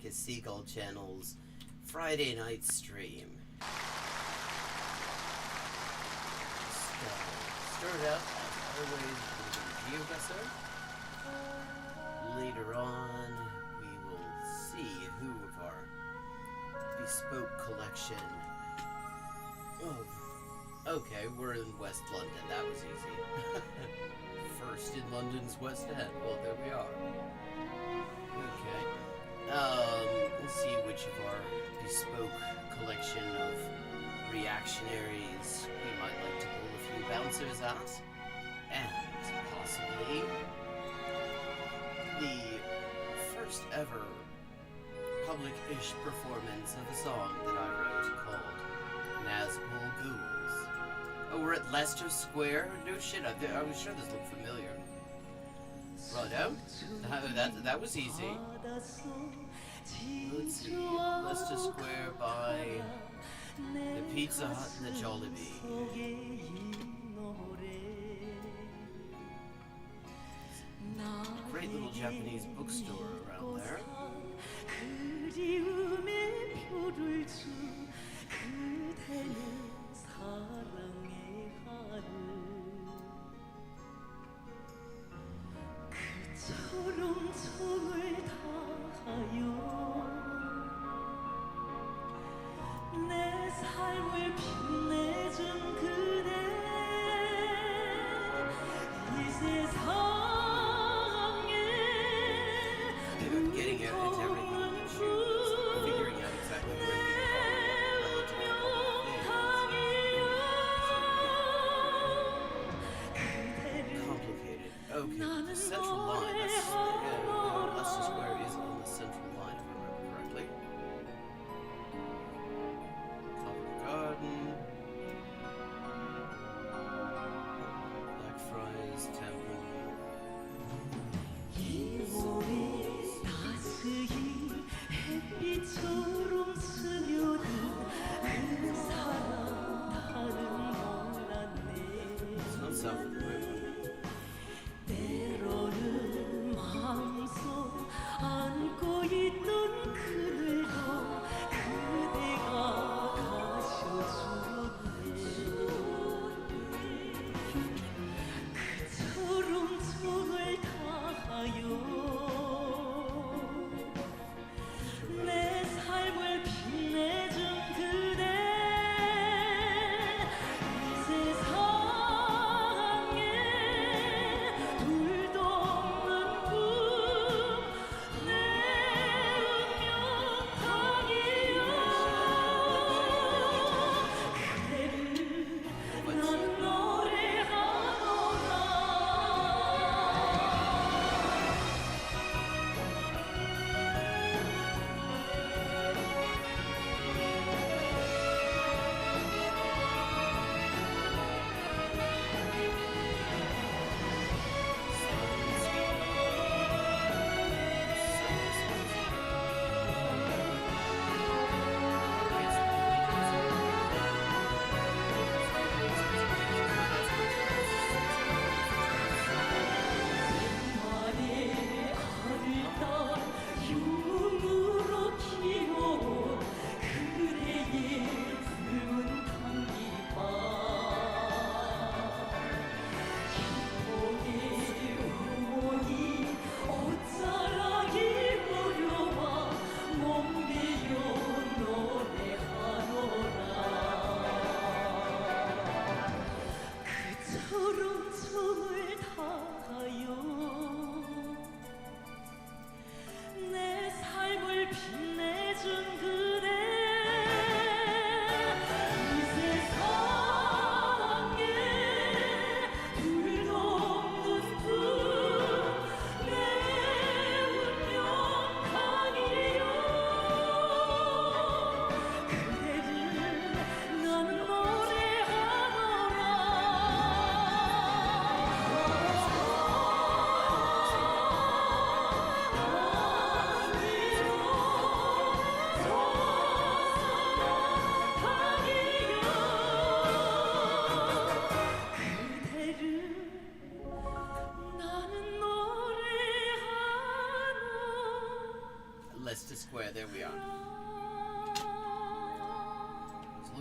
Circus Seagull Channel's Friday night stream. Start out, as always, with Geoguessr. Later on, we will see who of our bespoke collection of... Okay, we're in West London. That was easy. First in London's West End. Well, there we are. Okay. Let's see which of our bespoke collection of reactionaries we might like to pull a few bouncers at. And possibly the first ever public-ish performance of a song that I wrote called Nazgul Ghouls. Oh, we're at Leicester Square? No shit, I was sure this looked familiar. Righto. That was easy. Let's see. Leicester Square by the Pizza Hut and the Jollibee. Great little Japanese bookstore around there. Getting out into everything in the shoes, figuring out exactly where things are relative to all complicated. Okay, the central line. Leicester Square is on the central line, if I remember correctly. Covent Garden, Blackfriars Temple.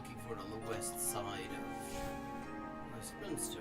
looking for it on the west side of Westminster.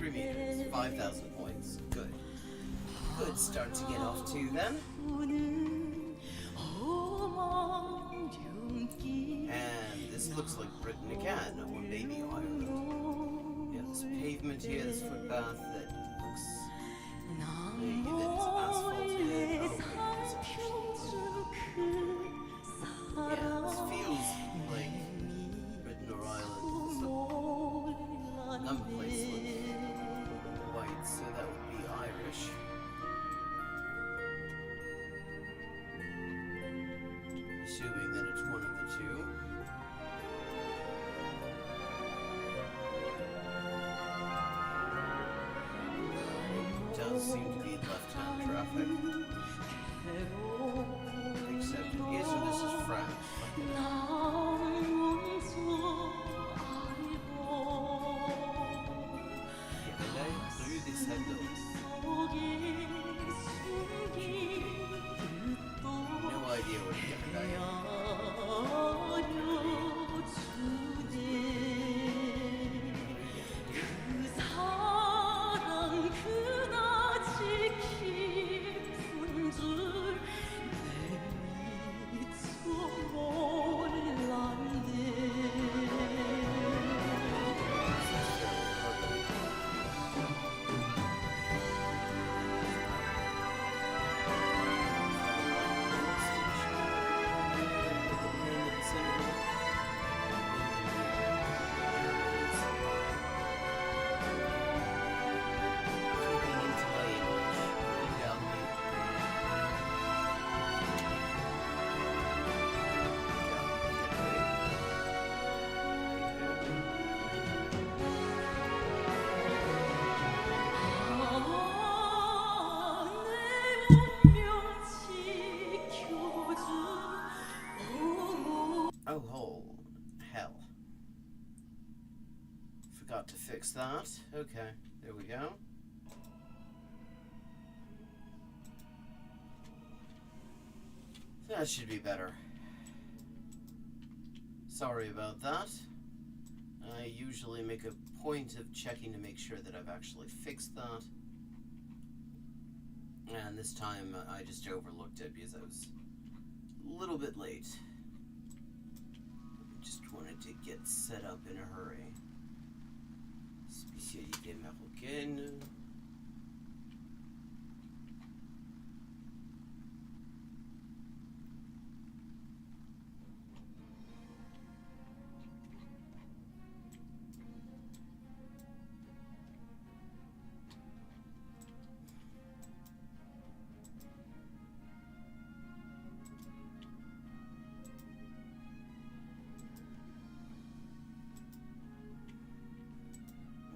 Meters, 5,000 points. Good. Good start to get off to then. And this looks like Britain again, or maybe Ireland. Yeah, this pavement here, this footpath that looks maybe that's asphalted. Oh, yeah, this feels like Britain or Ireland. Some place looks white, so that would be Irish. Assuming that it's one of the two. It does seem to be left-hand traffic. Except it is, so this is France. No idea what I am. Oh, hell. Forgot to fix that. Okay, there we go. That should be better. Sorry about that. I usually make a point of checking to make sure that I've actually fixed that. And this time I just overlooked it because I was a little bit late. Just wanted to get set up in a hurry. Spécialité marocaine.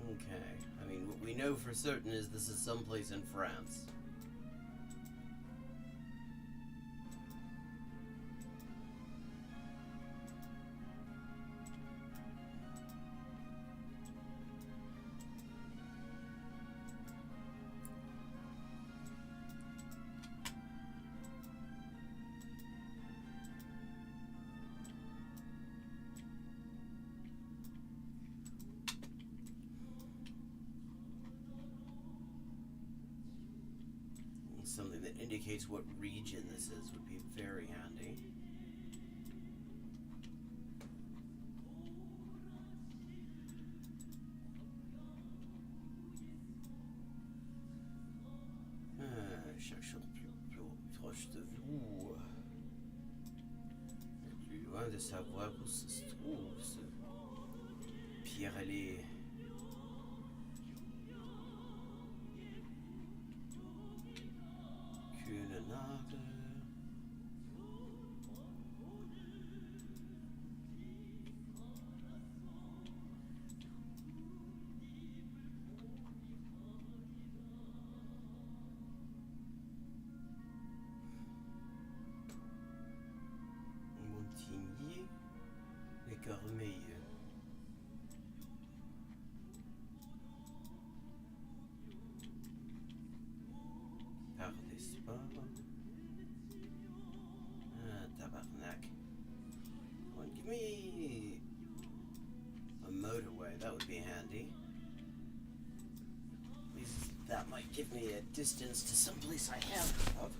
Okay, I mean, what we know for certain is this is someplace in France. Something that indicates what region this is would be very handy. Chaque chose plus proche de vous. Plus loin de savoir où se trouve ce pierre allée. Montigny et Cormeille. Par des sports. Ah, tabarnak. Well, give me a motorway, that would be handy. At least that might give me a distance to someplace I have of.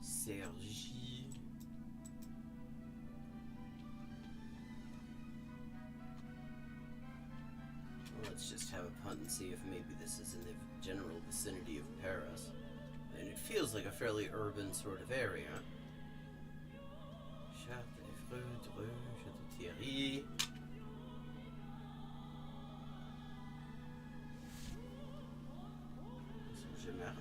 Sergi. Let's just have a punt and see if maybe this is in the general vicinity of Paris. And it feels like a fairly urban sort of area. Château Thierry. Germain.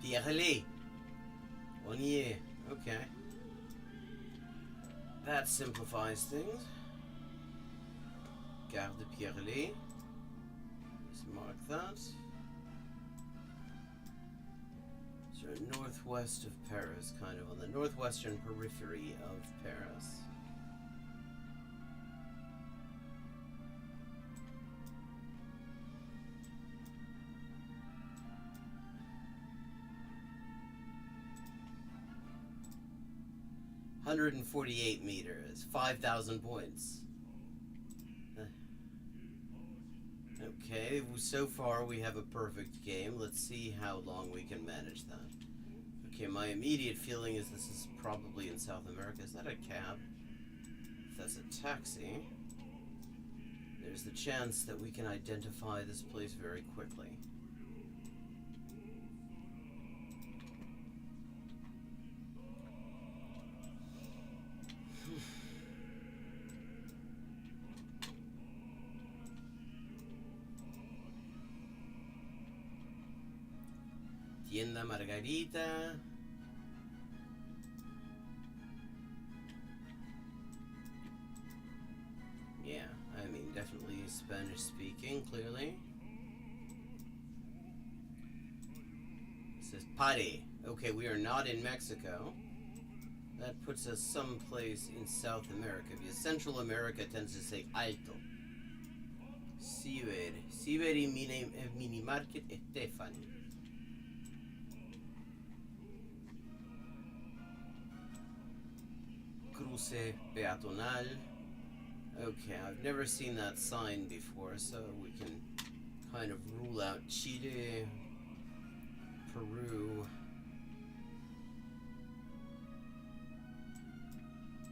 Pierre-Allé. On y est. Okay. That simplifies things. Gare de Pierre-Allé. Let's mark that. So northwest of Paris, kind of on the northwestern periphery of Paris. $148 meters, 5,000 points. Okay, so far we have a perfect game. Let's see how long we can manage that. Okay, my immediate feeling is this is probably in South America. Is that a cab? If that's a taxi, there's the chance that we can identify this place very quickly. Tienda Margarita. Yeah, I mean, definitely Spanish speaking, clearly. It says Pare. Okay, we are not in Mexico. That puts us someplace in South America, because Central America tends to say Alto. Ciber y Mini Market Estefani. Cruce peatonal. Okay, I've never seen that sign before, so we can kind of rule out Chile, Peru,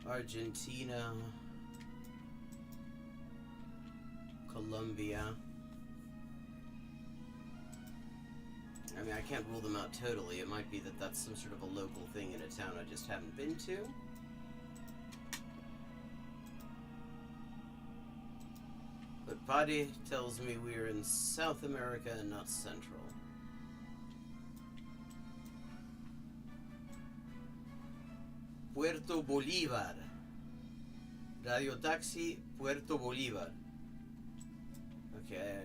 Argentina, Colombia. I mean, I can't rule them out totally. It might be that that's some sort of a local thing in a town I just haven't been to. But Paddy tells me we're in South America and not Central. Puerto Bolívar. Radio Taxi, Puerto Bolívar. Okay,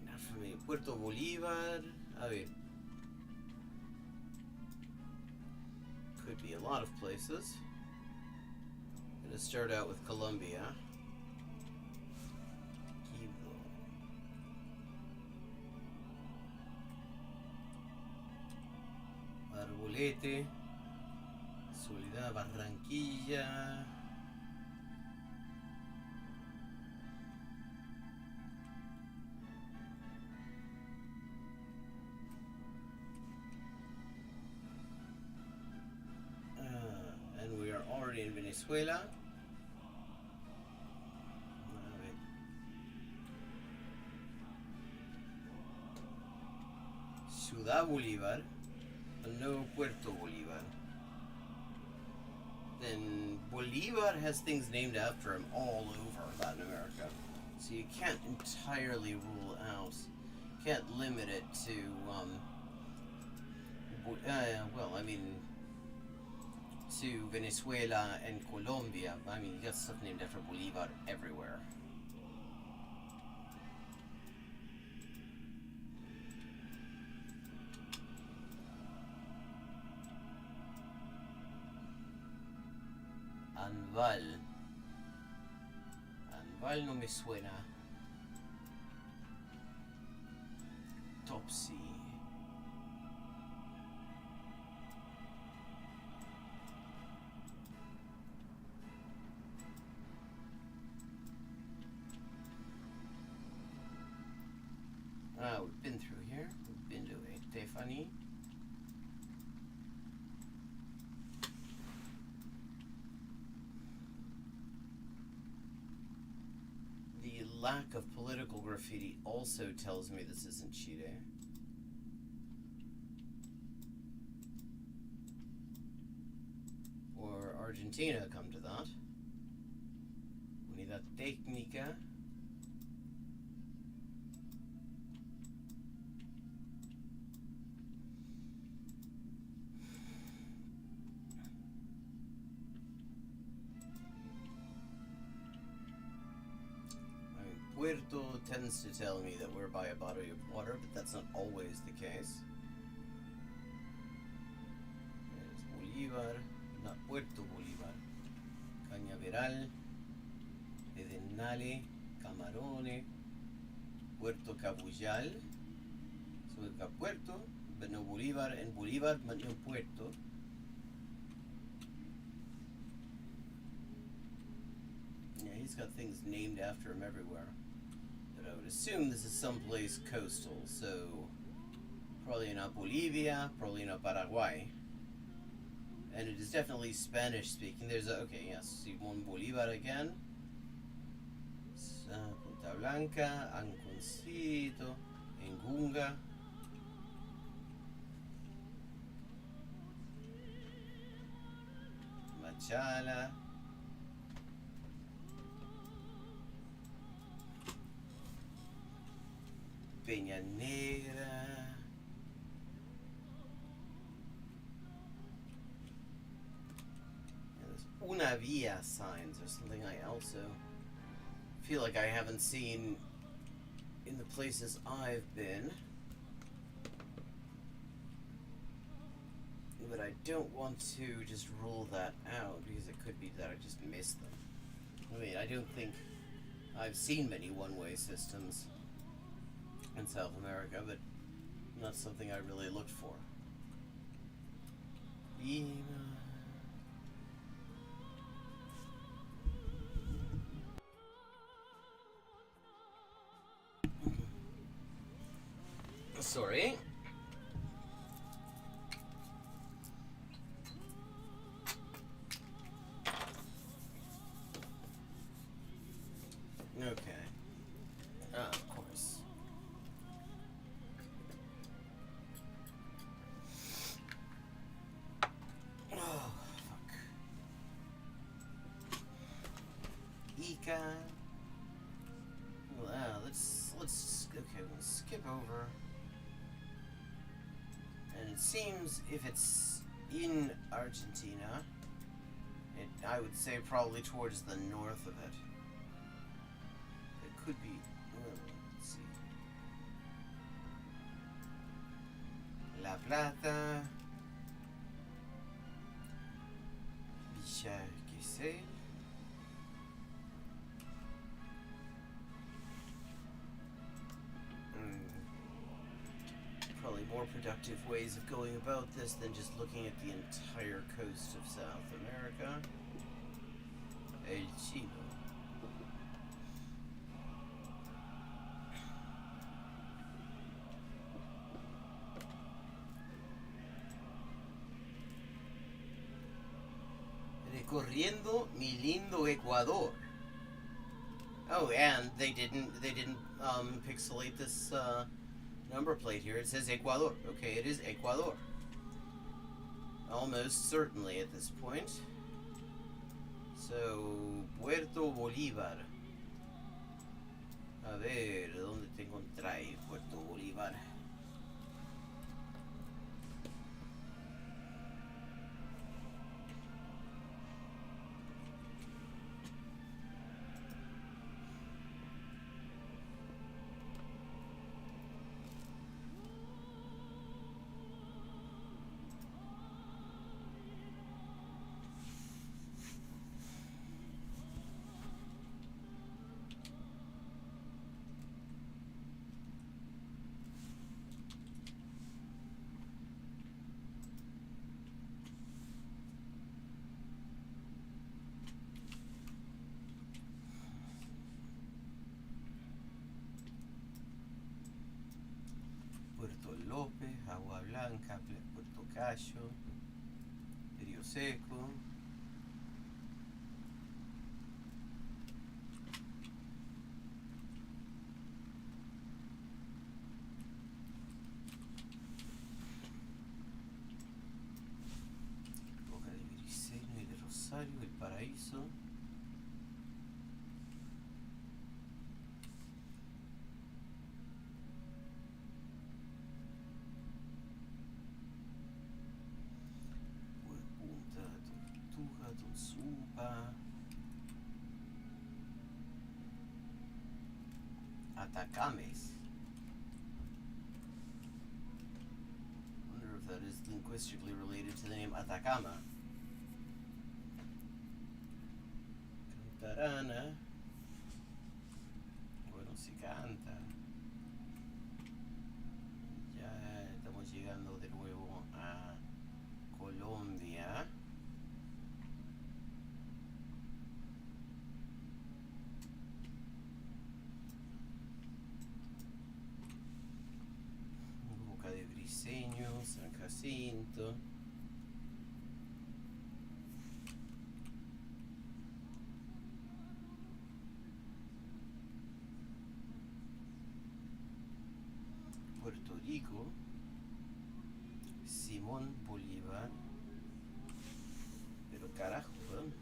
not for me. Puerto Bolívar. I mean, could be a lot of places. Gonna start out with Colombia. Arbolete. Soledad, Barranquilla. And we are already in Venezuela. Ciudad Bolívar, no Puerto Bolívar. Then Bolívar has things named after him all over Latin America. So you can't entirely rule out, can't limit it to, well, I mean, to Venezuela and Colombia. I mean, you got stuff named after Bolívar everywhere. Anval. Anval no me suena. Topsy. We've been through here. We've been to Tiffany. The lack of political graffiti also tells me this isn't Chile. Or Argentina, come to that. Unidad Técnica. Puerto tends to tell me that we're by a body of water, but that's not always the case. There's Bolívar, not Puerto Bolívar. Cañaveral, Pedernales, Camarones, Puerto Cabuyal. So we've got Puerto, but no Bolívar, and Bolívar, but no Puerto. Yeah, he's got things named after him everywhere. I would assume this is someplace coastal, so probably not Bolivia, probably not Paraguay. And it is definitely Spanish speaking. There's a, okay, yes, Simón Bolívar again. Punta Blanca, Anconcito, Engunga. Machala. Peña Negra. There's Una Via signs or something I also feel like I haven't seen in the places I've been. But I don't want to just rule that out because it could be that I just missed them. I mean, I don't think I've seen many one-way systems in South America, but not something I really looked for. Sorry. Okay. Of course. America. Well, let's okay, we'll skip over. And it seems if it's in Argentina, I would say probably towards the north of it. It could be. Well, let's see. La Plata. Geoguessr. Probably more productive ways of going about this than just looking at the entire coast of South America. El Chino. Recorriendo mi lindo Ecuador. Oh, and they didn't pixelate this number plate here. It says Ecuador. Okay, it is Ecuador. Almost certainly at this point. So, Puerto Bolívar. A ver, ¿dónde te encontráis, Puerto Bolívar? Puerto López, Agua Blanca, Puerto Cayo, Río Seco. Boca de Briseño y de Rosario, El Paraíso. Supa, Atacames. Wonder if that is linguistically related to the name Atacama. Cantarana. Bueno, si canta. Ya estamos llegando de nuevo a Colombia. San Jacinto. Puerto Rico. Simón Bolívar. Pero carajo, ¿dónde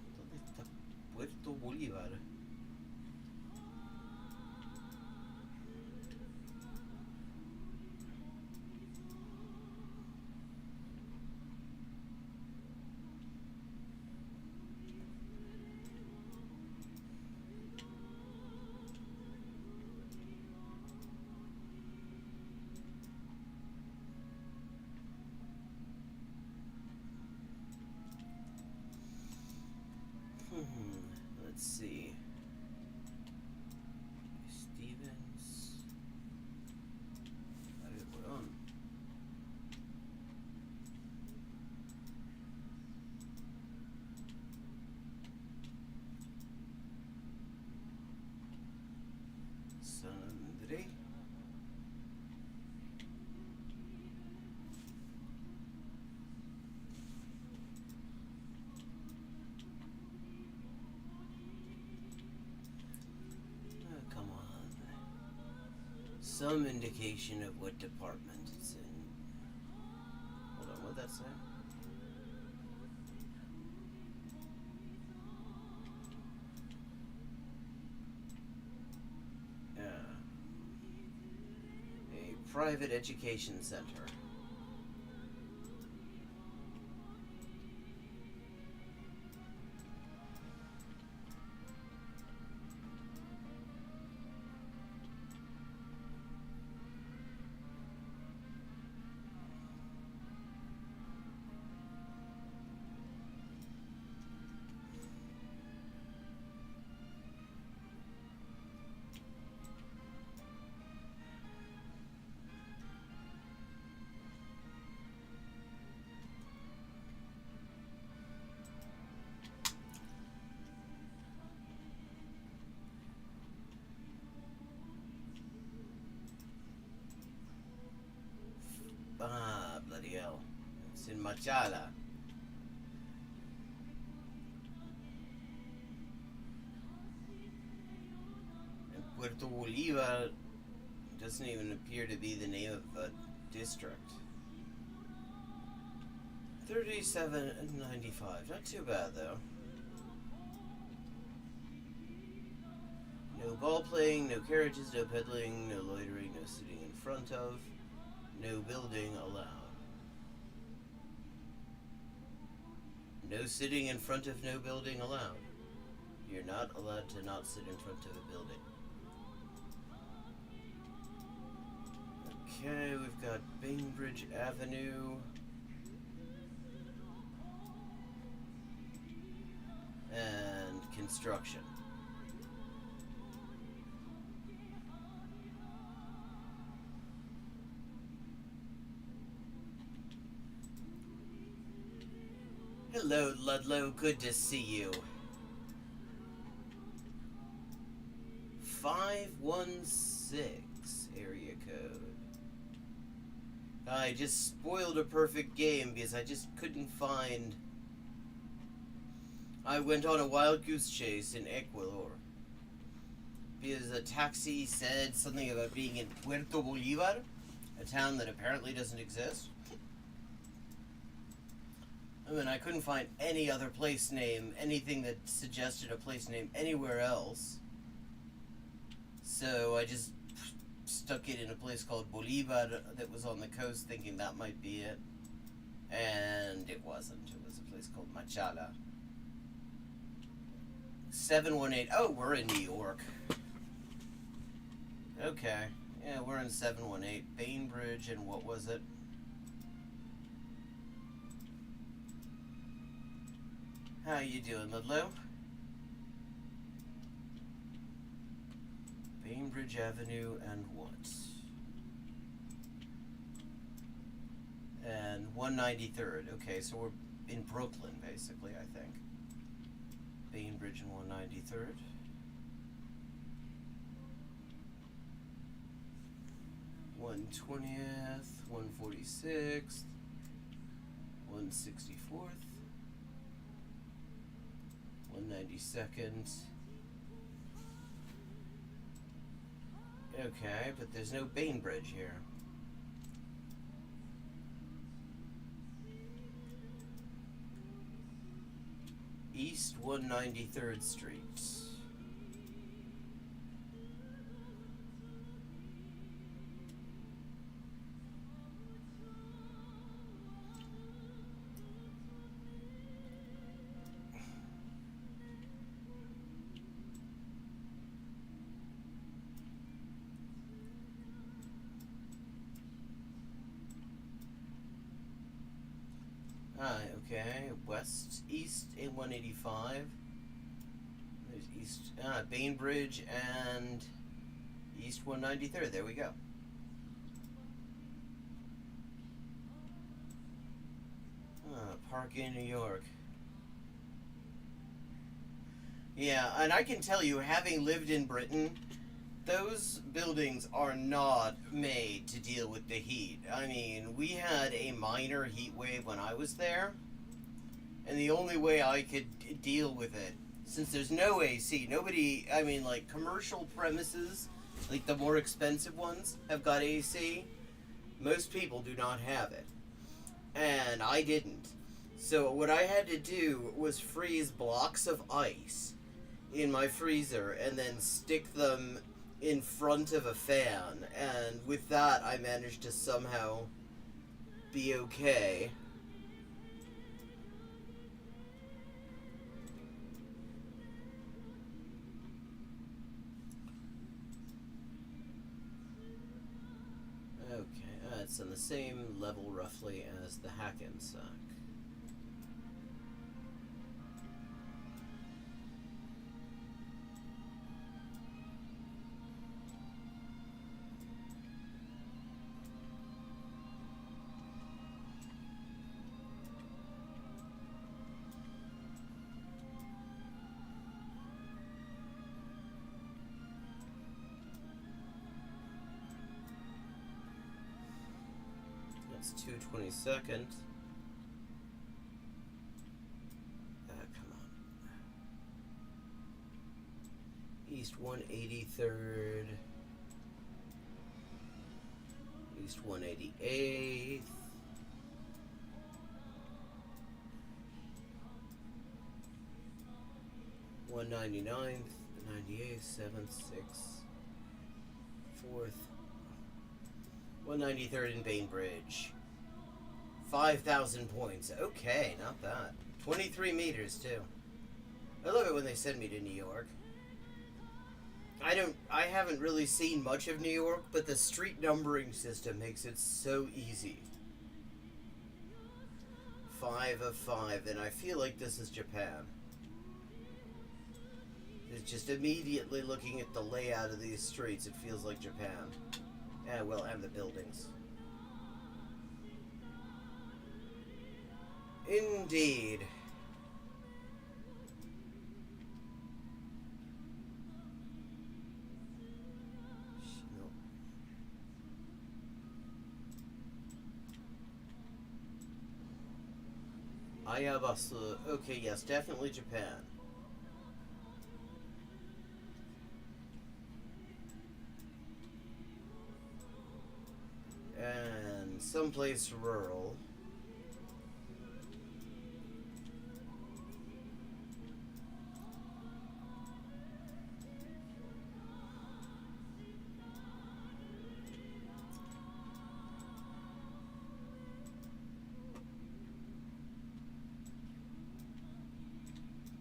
está Puerto Bolívar? Let's see. Stevens. A ver, weón. San Andrés. Some indication of what department it's in. Hold on, what'd that say? private education center. Ah, bloody hell. It's in Machala. And Puerto Bolívar doesn't even appear to be the name of a district. 37.95. Not too bad, though. No ball playing, no carriages, no peddling, no loitering, no sitting in front of, no building allowed. No sitting in front of, no building allowed. You're not allowed to not sit in front of a building. Okay, we've got Bainbridge Avenue. And construction. Hello, Ludlow. Good to see you. 516 area code. I just spoiled a perfect game because I just couldn't find... I went on a wild goose chase in Ecuador because a taxi said something about being in Puerto Bolívar, a town that apparently doesn't exist. I mean, I couldn't find any other place name, anything that suggested a place name anywhere else. So I just stuck it in a place called Bolivar that was on the coast, thinking that might be it. And it wasn't. It was a place called Machala. 718. Oh, we're in New York. Okay. Yeah, we're in 718. Bainbridge, and what was it? How you doing, Ludlow? Bainbridge Avenue and what? And 193rd. Okay, so we're in Brooklyn, basically, I think. Bainbridge and 193rd. One 20th, 146th, 164th, 192nd. Okay, but there's no Bainbridge here. East 193rd Street. Okay, west, east in 185. There's east, Bainbridge and east 193rd. There we go. Park in New York. Yeah, and I can tell you, having lived in Britain, those buildings are not made to deal with the heat. I mean, we had a minor heat wave when I was there, and the only way I could deal with it, since there's no AC, nobody, I mean, like, commercial premises, like the more expensive ones, have got AC. Most people do not have it. And I didn't. So what I had to do was freeze blocks of ice in my freezer and then stick them in front of a fan, and with that I managed to somehow be okay. Okay, it's on the same level roughly as the Hackensack. That's 2/22. Come on. East 183rd. East 188th. One 99th, 98th, 7th, 6th, 4th. 193rd in Bainbridge. 5,000 points. Okay, not bad. 23 meters, too. I love it when they send me to New York. I haven't really seen much of New York, but the street numbering system makes it so easy. 5 of 5, and I feel like this is Japan. It's just immediately looking at the layout of these streets, it feels like Japan. Well, and the buildings. Indeed. Ayabasu. Okay, yes, definitely Japan. And someplace rural.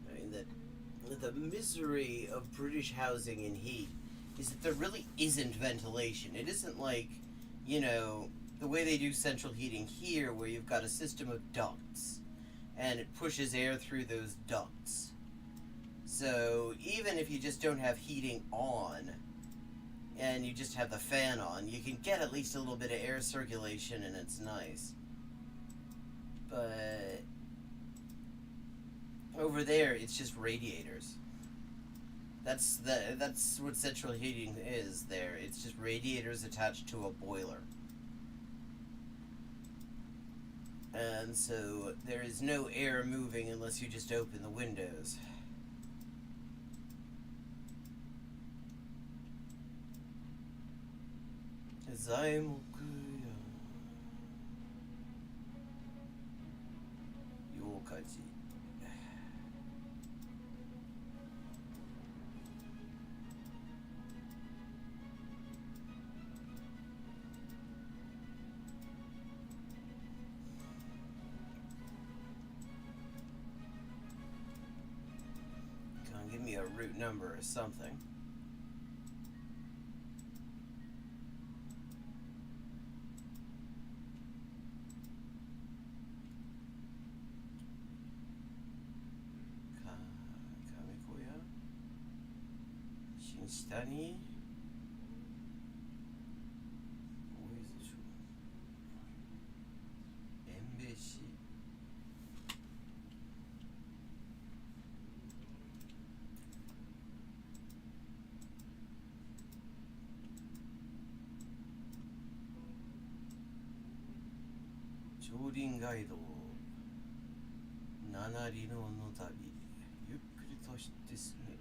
I mean, the misery of British housing and heat is that there really isn't ventilation. It isn't like, you know, the way they do central heating here, where you've got a system of ducts and it pushes air through those ducts. So even if you just don't have heating on and you just have the fan on, you can get at least a little bit of air circulation and it's nice. But over there, it's just radiators. That's what central heating is there. It's just radiators attached to a boiler. And so there is no air moving unless you just open the windows. Zaimoku Yokaji. Give me a route number or something. Kamekoya? Shinshitani? Embeshi? Jorin Gaido 7里路の旅ゆっくりとして進め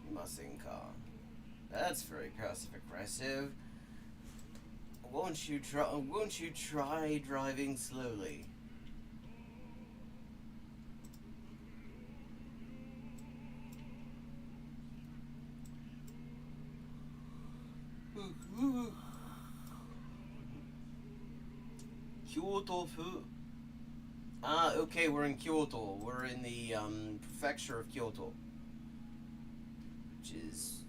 いませんか That's very passive aggressive. Won't you try driving slowly? Kyoto fu. Ah, okay, we're in Kyoto. We're in the prefecture of Kyoto, which is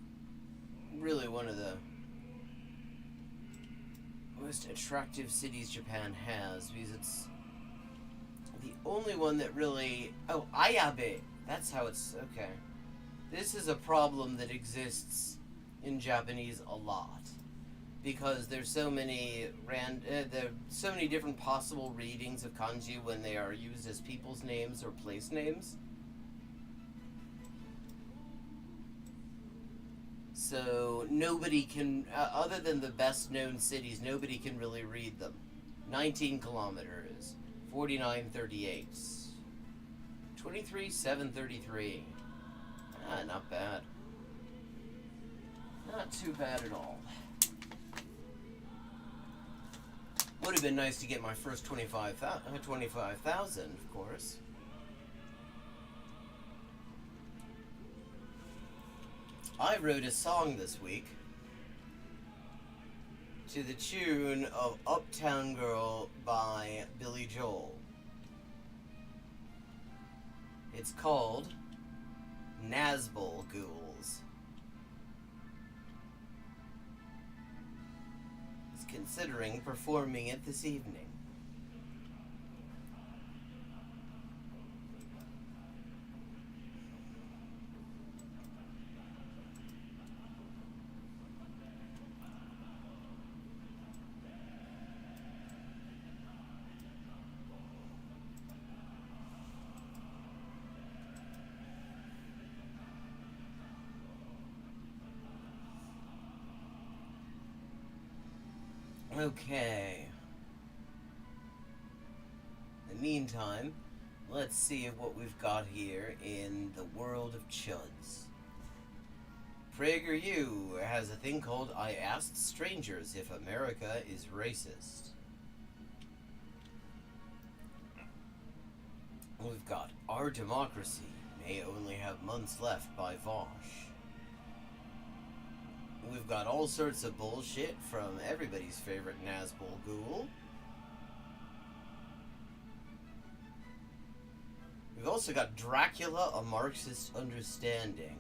really one of the most attractive cities Japan has, because it's the only one that really... Oh, Ayabe! That's how it's... Okay. This is a problem that exists in Japanese a lot, because there's so many there are so many different possible readings of kanji when they are used as people's names or place names. So nobody can, other than the best known cities, nobody can really read them. 19 kilometers, 49.38, 23.733. Ah, not bad. Not too bad at all. Would have been nice to get my first 25,000, of course. I wrote a song this week to the tune of Uptown Girl by Billy Joel. It's called Nazbol Ghouls. He's considering performing it this evening. Okay. In the meantime, let's see what we've got here in the world of chuds. PragerU has a thing called I Asked Strangers If America is Racist. We've got Our Democracy May Only Have Months Left by Vosh. We've got all sorts of bullshit from everybody's favorite Nazbol Ghoul. We've also got Dracula, A Marxist Understanding.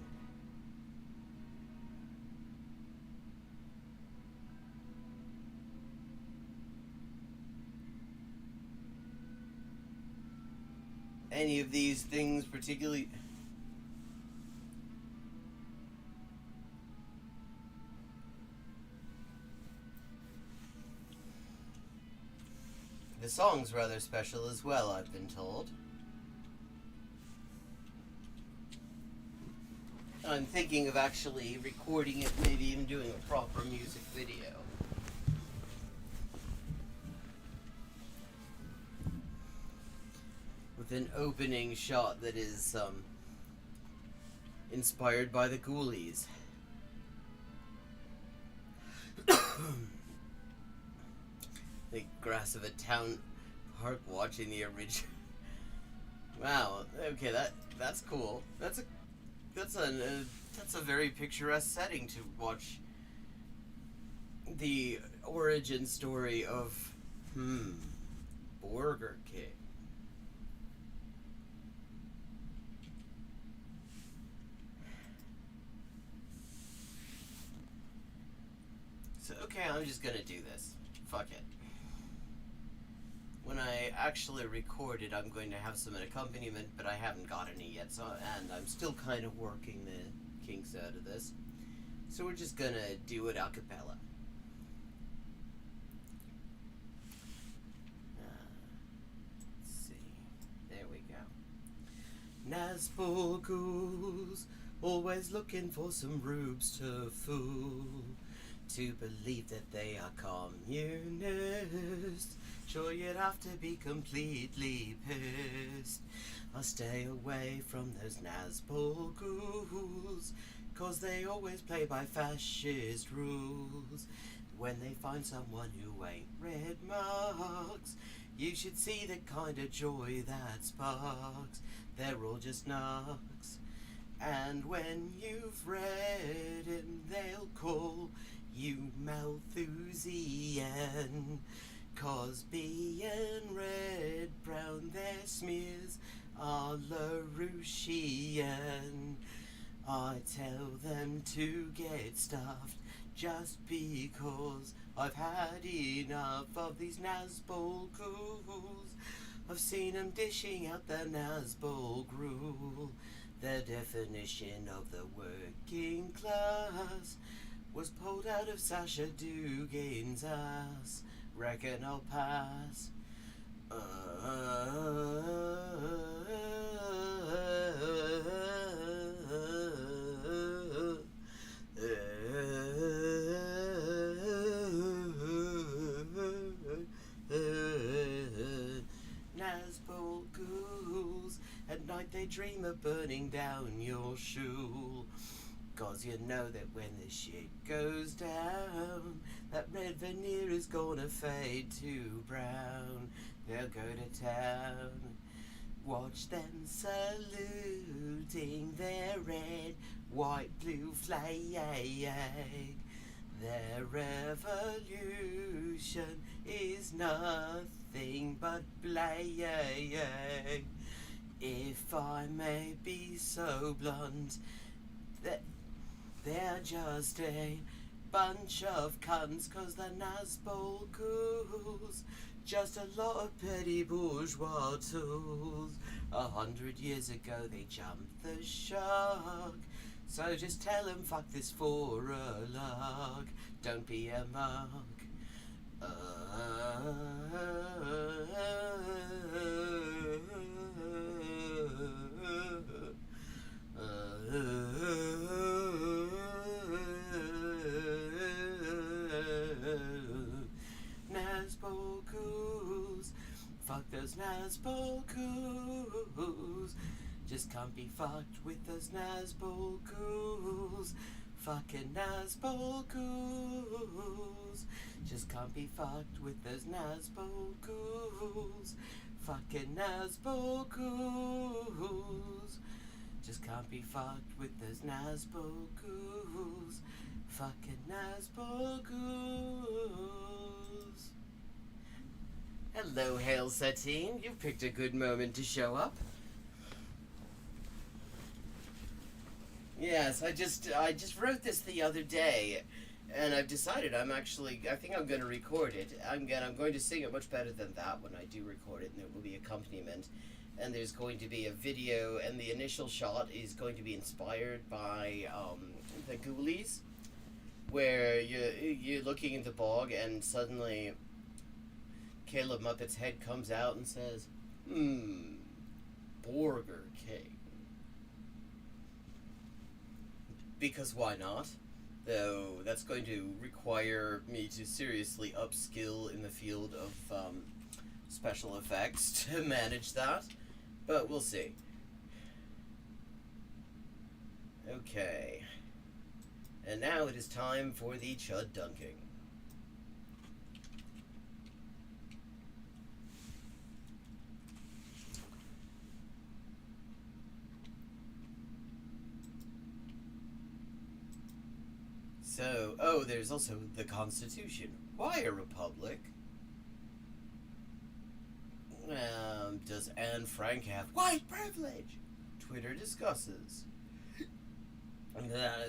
Any of these things particularly... The song's rather special as well, I've been told. I'm thinking of actually recording it, maybe even doing a proper music video. With an opening shot that is, inspired by the Ghoulies. The grass of a town park watching the original. Wow. Okay, that's cool. That's a very picturesque setting to watch the origin story of Burger King. So okay, I'm just gonna do this. Fuck it. When I actually record it, I'm going to have some accompaniment, but I haven't got any yet, and I'm still kind of working the kinks out of this. So we're just gonna do it a cappella. Let's see. There we go. Nazbol Ghouls, always looking for some rubes to fool, to believe that they are communists. Sure, you'd have to be completely pissed. I'll stay away from those Nazbol Ghouls, 'cause they always play by fascist rules. When they find someone who ain't read Marx, you should see the kind of joy that sparks. They're all just narcs. And when you've read him, they'll call you Malthusian. 'Cause being red, brown, their smears are Larouchian. I tell them to get stuffed just because I've had enough of these Nazbol ghouls. I've seen them dishing out the Nazbol gruel. The definition of the working class was pulled out of Sasha Dugan's ass. Reckon I'll pass. Nazbol ghouls, at night they dream of burning down your shul. 'Cause you know that when the shit goes down, that red veneer is gonna fade to brown. They'll go to town. Watch them saluting their red, white, blue flag. Their revolution is nothing but blag. If I may be so blunt, they're just a bunch of cunts, 'cause the Nazbol ghouls just a lot of petty bourgeois tools. 100 years ago they jumped the shark, so just tell 'em fuck this for a lark. Don't be a mark. Nazbol ghouls, fuck those Nazbol ghouls. Just can't be fucked with those Nazbol ghouls. Fucking Nazbol ghouls. Just can't be fucked with those Nazbol ghouls. Fucking Nazbol ghouls. Just can't be fucked with those Nazbol ghouls. Fucking Nazbol ghouls. Hello, Hail Satine. You picked a good moment to show up. Yes, I just wrote this the other day, and I've decided I think I'm going to record it. I'm going to sing it much better than that when I do record it, and there will be accompaniment. And there's going to be a video, and the initial shot is going to be inspired by the Ghoulies, where you're looking in the bog, and suddenly Caleb Muppet's head comes out and says, Burger King. Because why not? Though that's going to require me to seriously upskill in the field of special effects to manage that. But we'll see. Okay. And now it is time for the chud dunking. So, there's also the Constitution. Why a republic? Does Anne Frank have white privilege? Twitter discusses.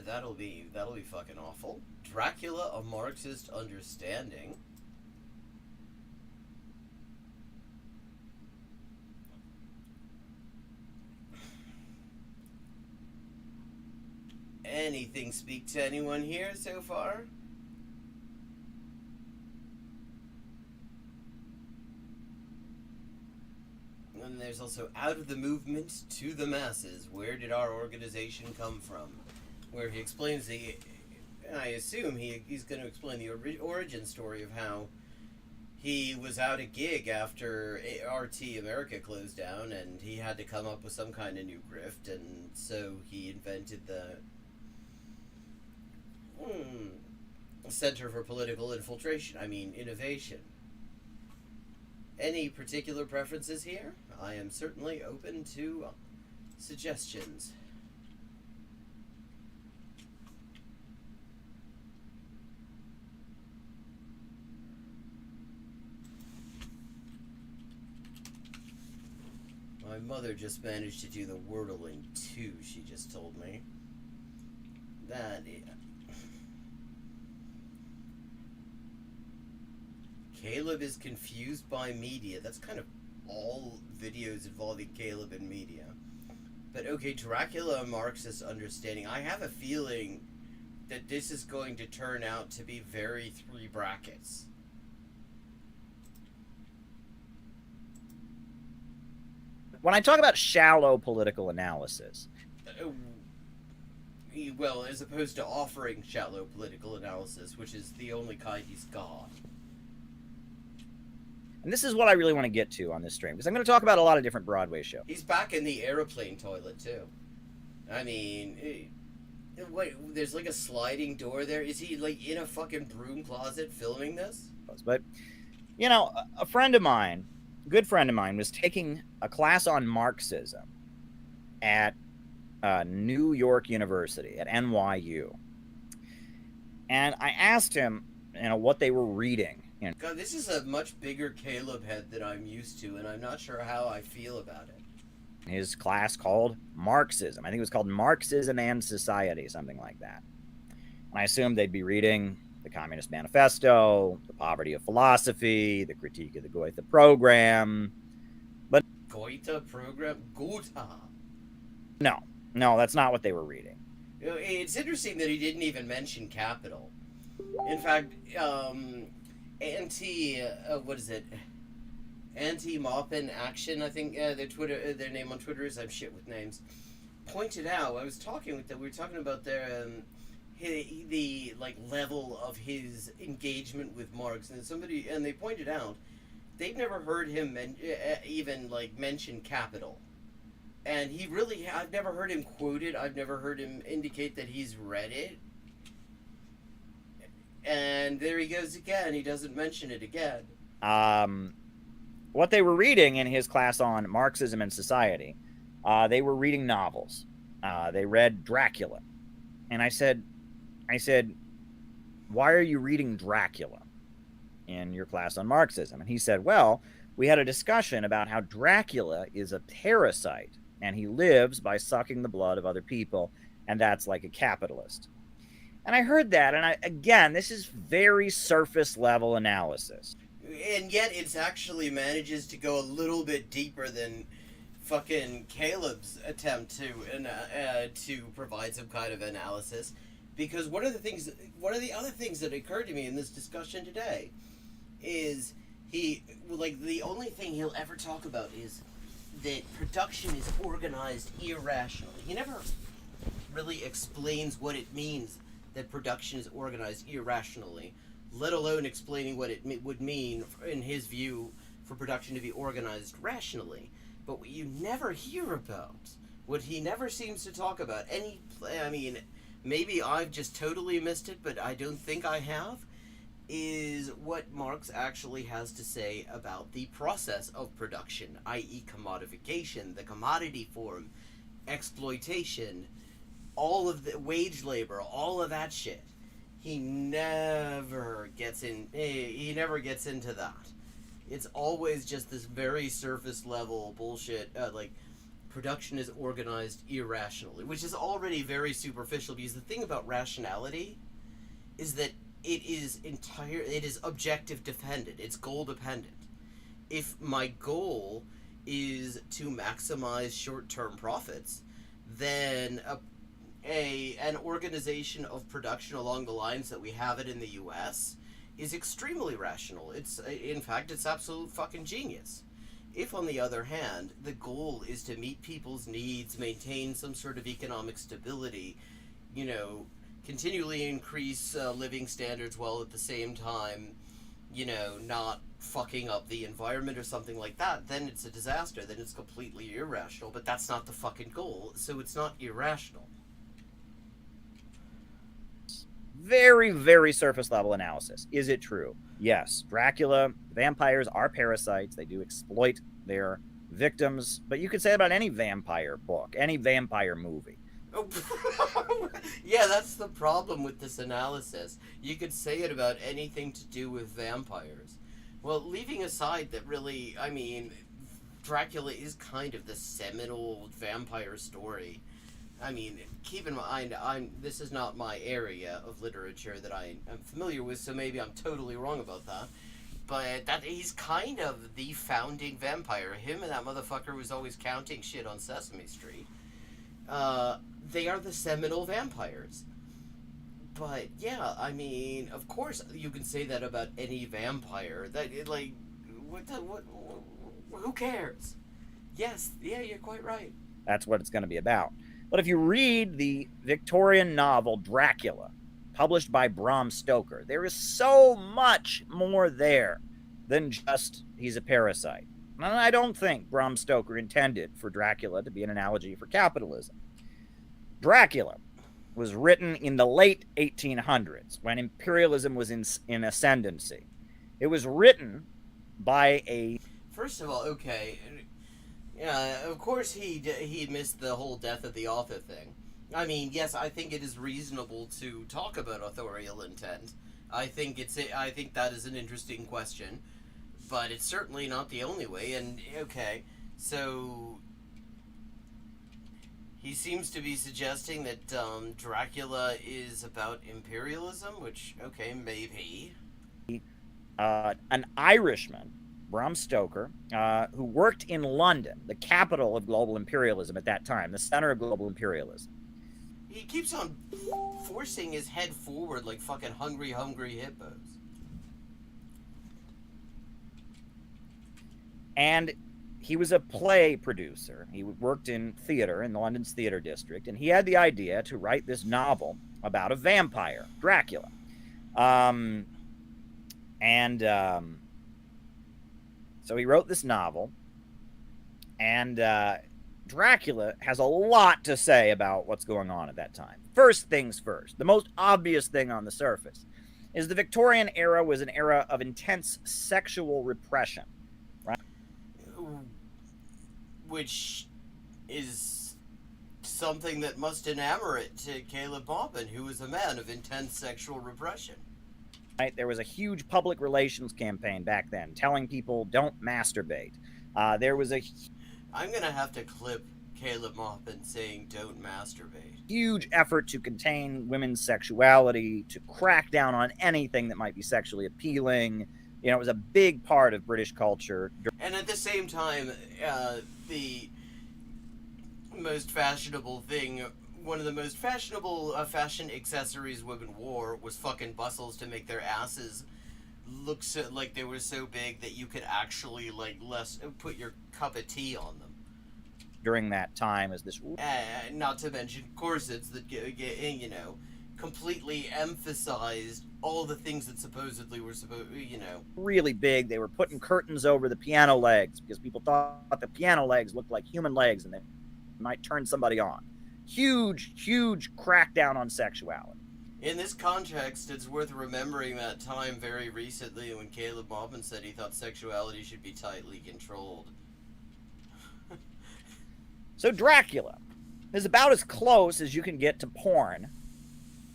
That'll be fucking awful. Dracula, a Marxist understanding. Anything speak to anyone here so far? And there's also out of the movement to the masses. Where did our organization come from? Where he explains I assume he's going to explain the origin story of how he was out a gig after RT America closed down, and he had to come up with some kind of new grift, and so he invented the Center for Political Innovation. Any particular preferences here? I am certainly open to suggestions. My mother just managed to do the Wordle in 2, she just told me. Caleb is confused by media. That's kind of all videos involving Caleb and media. But okay, Dracula, a Marxist understanding. I have a feeling that this is going to turn out to be very 3 brackets. When I talk about shallow political analysis, well, as opposed to offering shallow political analysis, which is the only kind he's got. and this is what I really want to get to on this stream, because I'm going to talk about a lot of different Broadway shows. He's back in the airplane toilet, too. I mean, wait, there's like a sliding door there. Is he like in a fucking broom closet filming this? But, you know, a friend of mine, good friend of mine, was taking a class on Marxism at New York University, at NYU. And I asked him, you know, what they were reading. You know, God, this is a much bigger Caleb head than I'm used to, and I'm not sure how I feel about it. his class called Marxism. I think it was called Marxism and Society, something like that. And I assumed they'd be reading the Communist Manifesto, the Poverty of Philosophy, the Critique of the Goethe Program. But Goethe Program? Goethe? No, that's not what they were reading. It's interesting that he didn't even mention capital. In fact, Anti-Moppin Action, I think their name on Twitter is, I'm shit with names, pointed out, we were talking about the like level of his engagement with Marx, and they pointed out they've never heard him even like mention capital. And I've never heard him quote it, I've never heard him indicate that he's read it. And there he goes again, he doesn't mention it again. What they were reading in his class on Marxism and Society, they were reading novels. They read Dracula. And I said, why are you reading Dracula in your class on Marxism? And he said, well, we had a discussion about how Dracula is a parasite, and he lives by sucking the blood of other people, and that's like a capitalist. And I heard that, and again, this is very surface level analysis. And yet it's actually manages to go a little bit deeper than fucking Caleb's attempt to provide some kind of analysis. Because one of the other things that occurred to me in this discussion today is the only thing he'll ever talk about is that production is organized irrationally. He never really explains what it means that production is organized irrationally, let alone explaining what it would mean, in his view, for production to be organized rationally. But what you never hear about, what he never seems to talk about, maybe I've just totally missed it, but I don't think I have, is what Marx actually has to say about the process of production, i.e. commodification, the commodity form, exploitation, all of the wage labor, all of that shit. He never gets into that. It's always just this very surface level bullshit, like production is organized irrationally, which is already very superficial, because the thing about rationality is that it is objective dependent, it's goal dependent. If my goal is to maximize short-term profits, then an organization of production along the lines that we have it in the US is extremely rational. In fact, it's absolute fucking genius. If, on the other hand, the goal is to meet people's needs, maintain some sort of economic stability, continually increase living standards while at the same time, not fucking up the environment or something like that, then it's a disaster. Then it's completely irrational. But that's not the fucking goal, so it's not irrational. Very, very surface level analysis. Is it true? Yes. Dracula, vampires are parasites. They do exploit their victims. But you could say about any vampire book, any vampire movie. Yeah, that's the problem with this analysis. You could say it about anything to do with vampires. Well, leaving aside that really, Dracula is kind of the seminal vampire story. I mean, keep in mind, this is not my area of literature that I am familiar with, so maybe I'm totally wrong about that. But that he's kind of the founding vampire. Him and that motherfucker was always counting shit on Sesame Street. They are the seminal vampires. But yeah, I mean, of course you can say that about any vampire. What who cares? Yes, yeah, you're quite right. That's what it's going to be about. But if you read the Victorian novel Dracula, published by Bram Stoker, there is so much more there than just he's a parasite. And I don't think Bram Stoker intended for Dracula to be an analogy for capitalism. Dracula was written in the late 1800s when imperialism was in ascendancy. It was written by a... First of all, okay, yeah, of course he missed the whole death of the author thing. I mean, yes, I think it is reasonable to talk about authorial intent. I think that is an interesting question, but it's certainly not the only way. And okay, so he seems to be suggesting that Dracula is about imperialism, which, okay, maybe. An Irishman, Bram Stoker, who worked in London, the capital of global imperialism at that time, the center of global imperialism. He keeps on forcing his head forward like fucking hungry hippos. And he was a play producer. He worked in theater in London's theater district, and he had the idea to write this novel about a vampire, Dracula. So he wrote this novel, and Dracula has a lot to say about what's going on at that time. First things first, the most obvious thing on the surface is the Victorian era was an era of intense sexual repression, right? Which is something that must enamor it to Caleb Maupin, who was a man of intense sexual repression. Right? There was a huge public relations campaign back then telling people don't masturbate. There was a... I'm going to have to clip Caleb Maupin saying don't masturbate. Huge effort to contain women's sexuality, to crack down on anything that might be sexually appealing. You know, it was a big part of British culture. And at the same time, the most fashionable thing, one of the most fashionable fashion accessories women wore was fucking bustles to make their asses look so, like they were so big that you could actually put your cup of tea on them. During that time, as this, not to mention corsets that completely emphasized all the things that supposedly were really big. They were putting curtains over the piano legs because people thought the piano legs looked like human legs and they might turn somebody on. Huge crackdown on sexuality. In this context, it's worth remembering that time very recently when Caleb Maupin said he thought sexuality should be tightly controlled. So Dracula is about as close as you can get to porn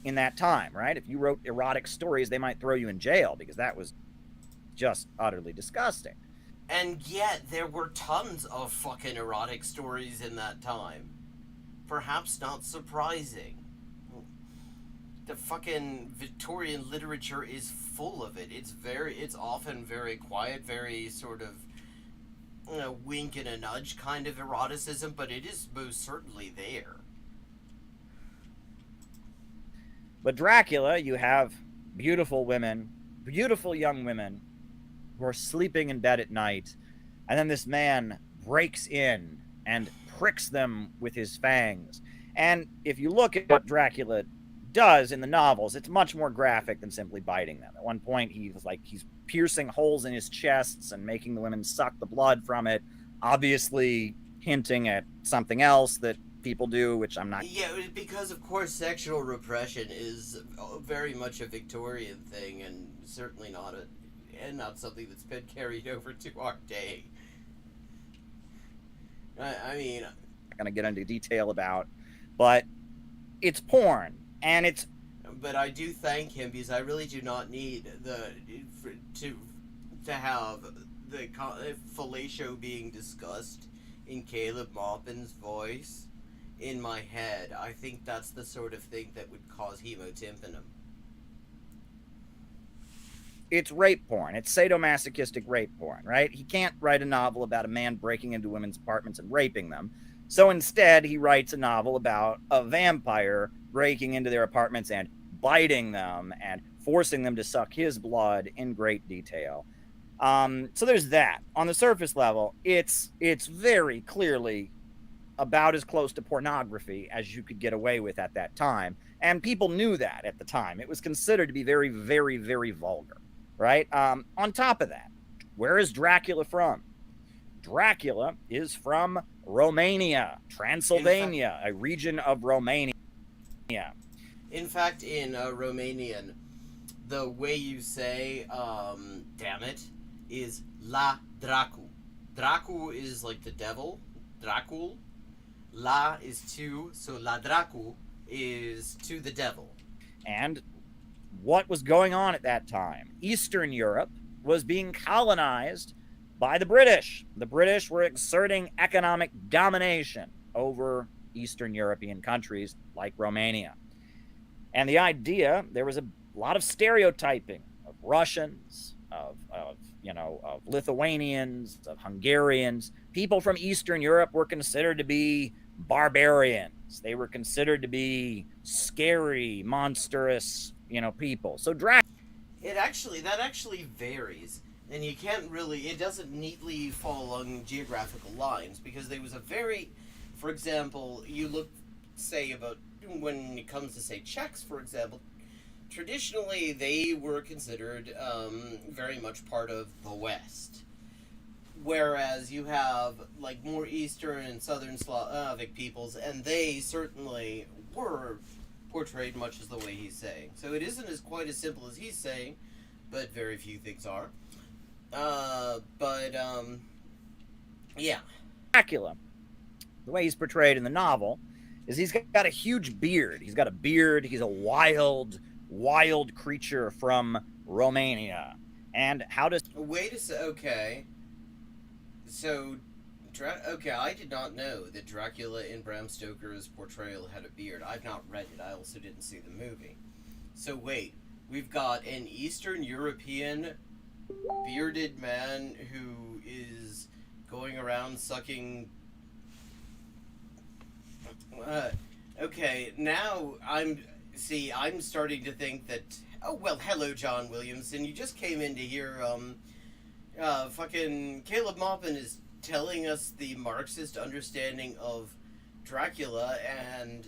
in that time, right? If you wrote erotic stories, they might throw you in jail because that was just utterly disgusting. And yet, there were tons of fucking erotic stories in that time. Perhaps not surprising. The fucking Victorian literature is full of it. It's often very quiet, very sort of, wink and a nudge kind of eroticism, but it is most certainly there. But Dracula, you have beautiful women, beautiful young women who are sleeping in bed at night, and then this man breaks in and pricks them with his fangs. And if you look at what Dracula does in the novels, it's much more graphic than simply biting them. At one point, he's piercing holes in his chests and making the women suck the blood from it, obviously hinting at something else that people do, which I'm not... Yeah, because of course sexual repression is very much a Victorian thing, and certainly not something that's been carried over to our day. I mean... I'm not going to get into detail about, but it's porn, and it's... But I do thank him because I really do not need to have the fellatio being discussed in Caleb Maupin's voice in my head, I think that's the sort of thing that would cause hemotympanum. It's rape porn. It's sadomasochistic rape porn, right? He can't write a novel about a man breaking into women's apartments and raping them. So instead, he writes a novel about a vampire breaking into their apartments and biting them and forcing them to suck his blood in great detail. So there's that. On the surface level, it's very clearly about as close to pornography as you could get away with at that time. And people knew that at the time. It was considered to be very, very, very vulgar, right? On top of that, where is Dracula from? Dracula is from Romania, Transylvania, a region of Romania. In fact, in Romanian, the way you say, damn it, is la dracu. Dracu is like the devil, Dracul. La is to, so la dracu is to the devil. And what was going on at that time? Eastern Europe was being colonized by the British. The British were exerting economic domination over Eastern European countries like Romania. And the idea, there was a lot of stereotyping of Russians, of Lithuanians, of Hungarians. People from Eastern Europe were considered to be barbarians. They were considered to be scary, monstrous, people. So that actually varies. And you can't really, it doesn't neatly fall along geographical lines, because there was a very, for example, you look, say, about when it comes to, say, Czechs, for example, traditionally they were considered very much part of the West. Whereas you have, like, more Eastern and Southern Slavic peoples, and they certainly were portrayed much as the way he's saying. So it isn't quite as simple as he's saying, but very few things are. Yeah. Dracula, the way he's portrayed in the novel, is he's got a huge beard. He's got a beard. He's a wild creature from Romania. And how does... Wait a sec. Okay. So, I did not know that Dracula in Bram Stoker's portrayal had a beard. I've not read it. I also didn't see the movie. So wait, we've got an Eastern European bearded man who is going around sucking... okay, now I'm starting to think that... Oh, well, hello, John Williamson. You just came in to hear, fucking Caleb Maupin is telling us the Marxist understanding of Dracula, and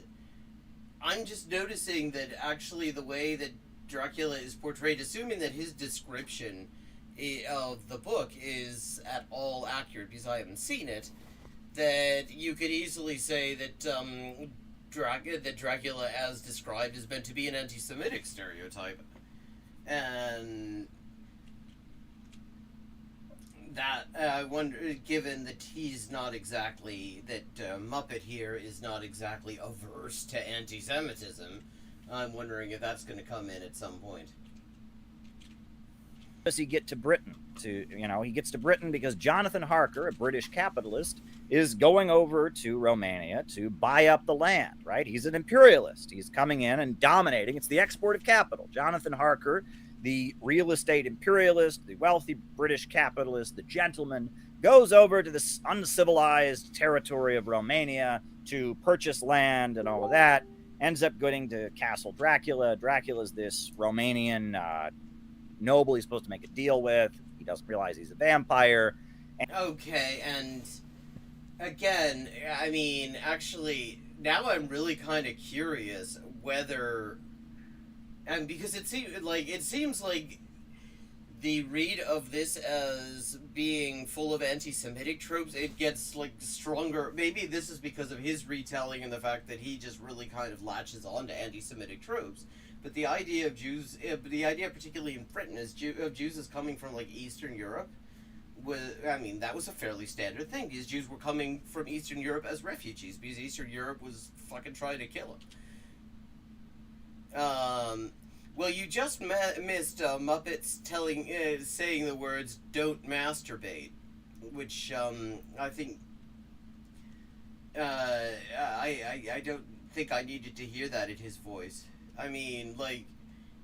I'm just noticing that actually the way that Dracula is portrayed, assuming that his description of the book is at all accurate, because I haven't seen it, that you could easily say that Dracula, as described, is meant to be an anti-Semitic stereotype, and that I wonder, given that he's not exactly Muppet here is not exactly averse to anti-Semitism, I'm wondering if that's going to come in at some point. Does he get to Britain? He gets to Britain because Jonathan Harker, a British capitalist, is going over to Romania to buy up the land, right? He's an imperialist. He's coming in and dominating. It's the export of capital. Jonathan Harker, the real estate imperialist, the wealthy British capitalist, the gentleman, goes over to this uncivilized territory of Romania to purchase land and all of that. Ends up going to Castle Dracula. Dracula's this Romanian noble he's supposed to make a deal with. He doesn't realize he's a vampire. Okay, and again, I mean, actually, now I'm really kind of curious whether, and because it seems like the read of this as being full of anti-Semitic tropes, it gets like stronger. Maybe this is because of his retelling and the fact that he just really kind of latches on to anti-Semitic tropes. But the idea of Jews, particularly in Britain, of Jews as coming from like Eastern Europe, that was a fairly standard thing, because Jews were coming from Eastern Europe as refugees, because Eastern Europe was fucking trying to kill them. Well, you just missed Muppets saying the words "don't masturbate," which I think I don't think I needed to hear that in his voice. I mean, like,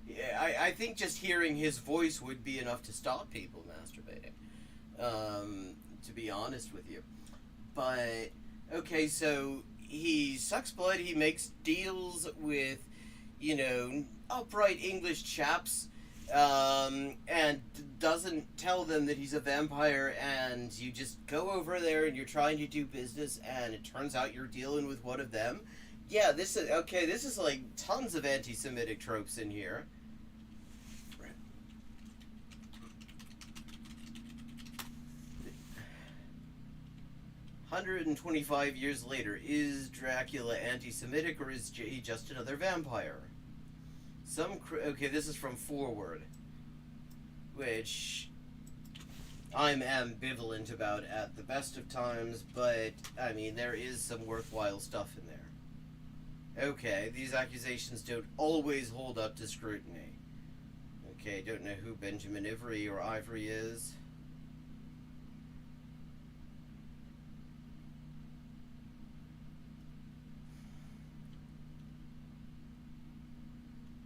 yeah, I think just hearing his voice would be enough to stop people masturbating. To be honest with you, but okay, so he sucks blood. He makes deals with, upright English chaps, and doesn't tell them that he's a vampire. And you just go over there and you're trying to do business, and it turns out you're dealing with one of them. Yeah, this is okay. This is like tons of anti-Semitic tropes in here. 125 years later, is Dracula anti-Semitic or is he just another vampire? Okay, this is from Forward, which I'm ambivalent about at the best of times, but I mean, there is some worthwhile stuff in there. Okay, these accusations don't always hold up to scrutiny. Okay, don't know who Benjamin Ivory or Ivory is.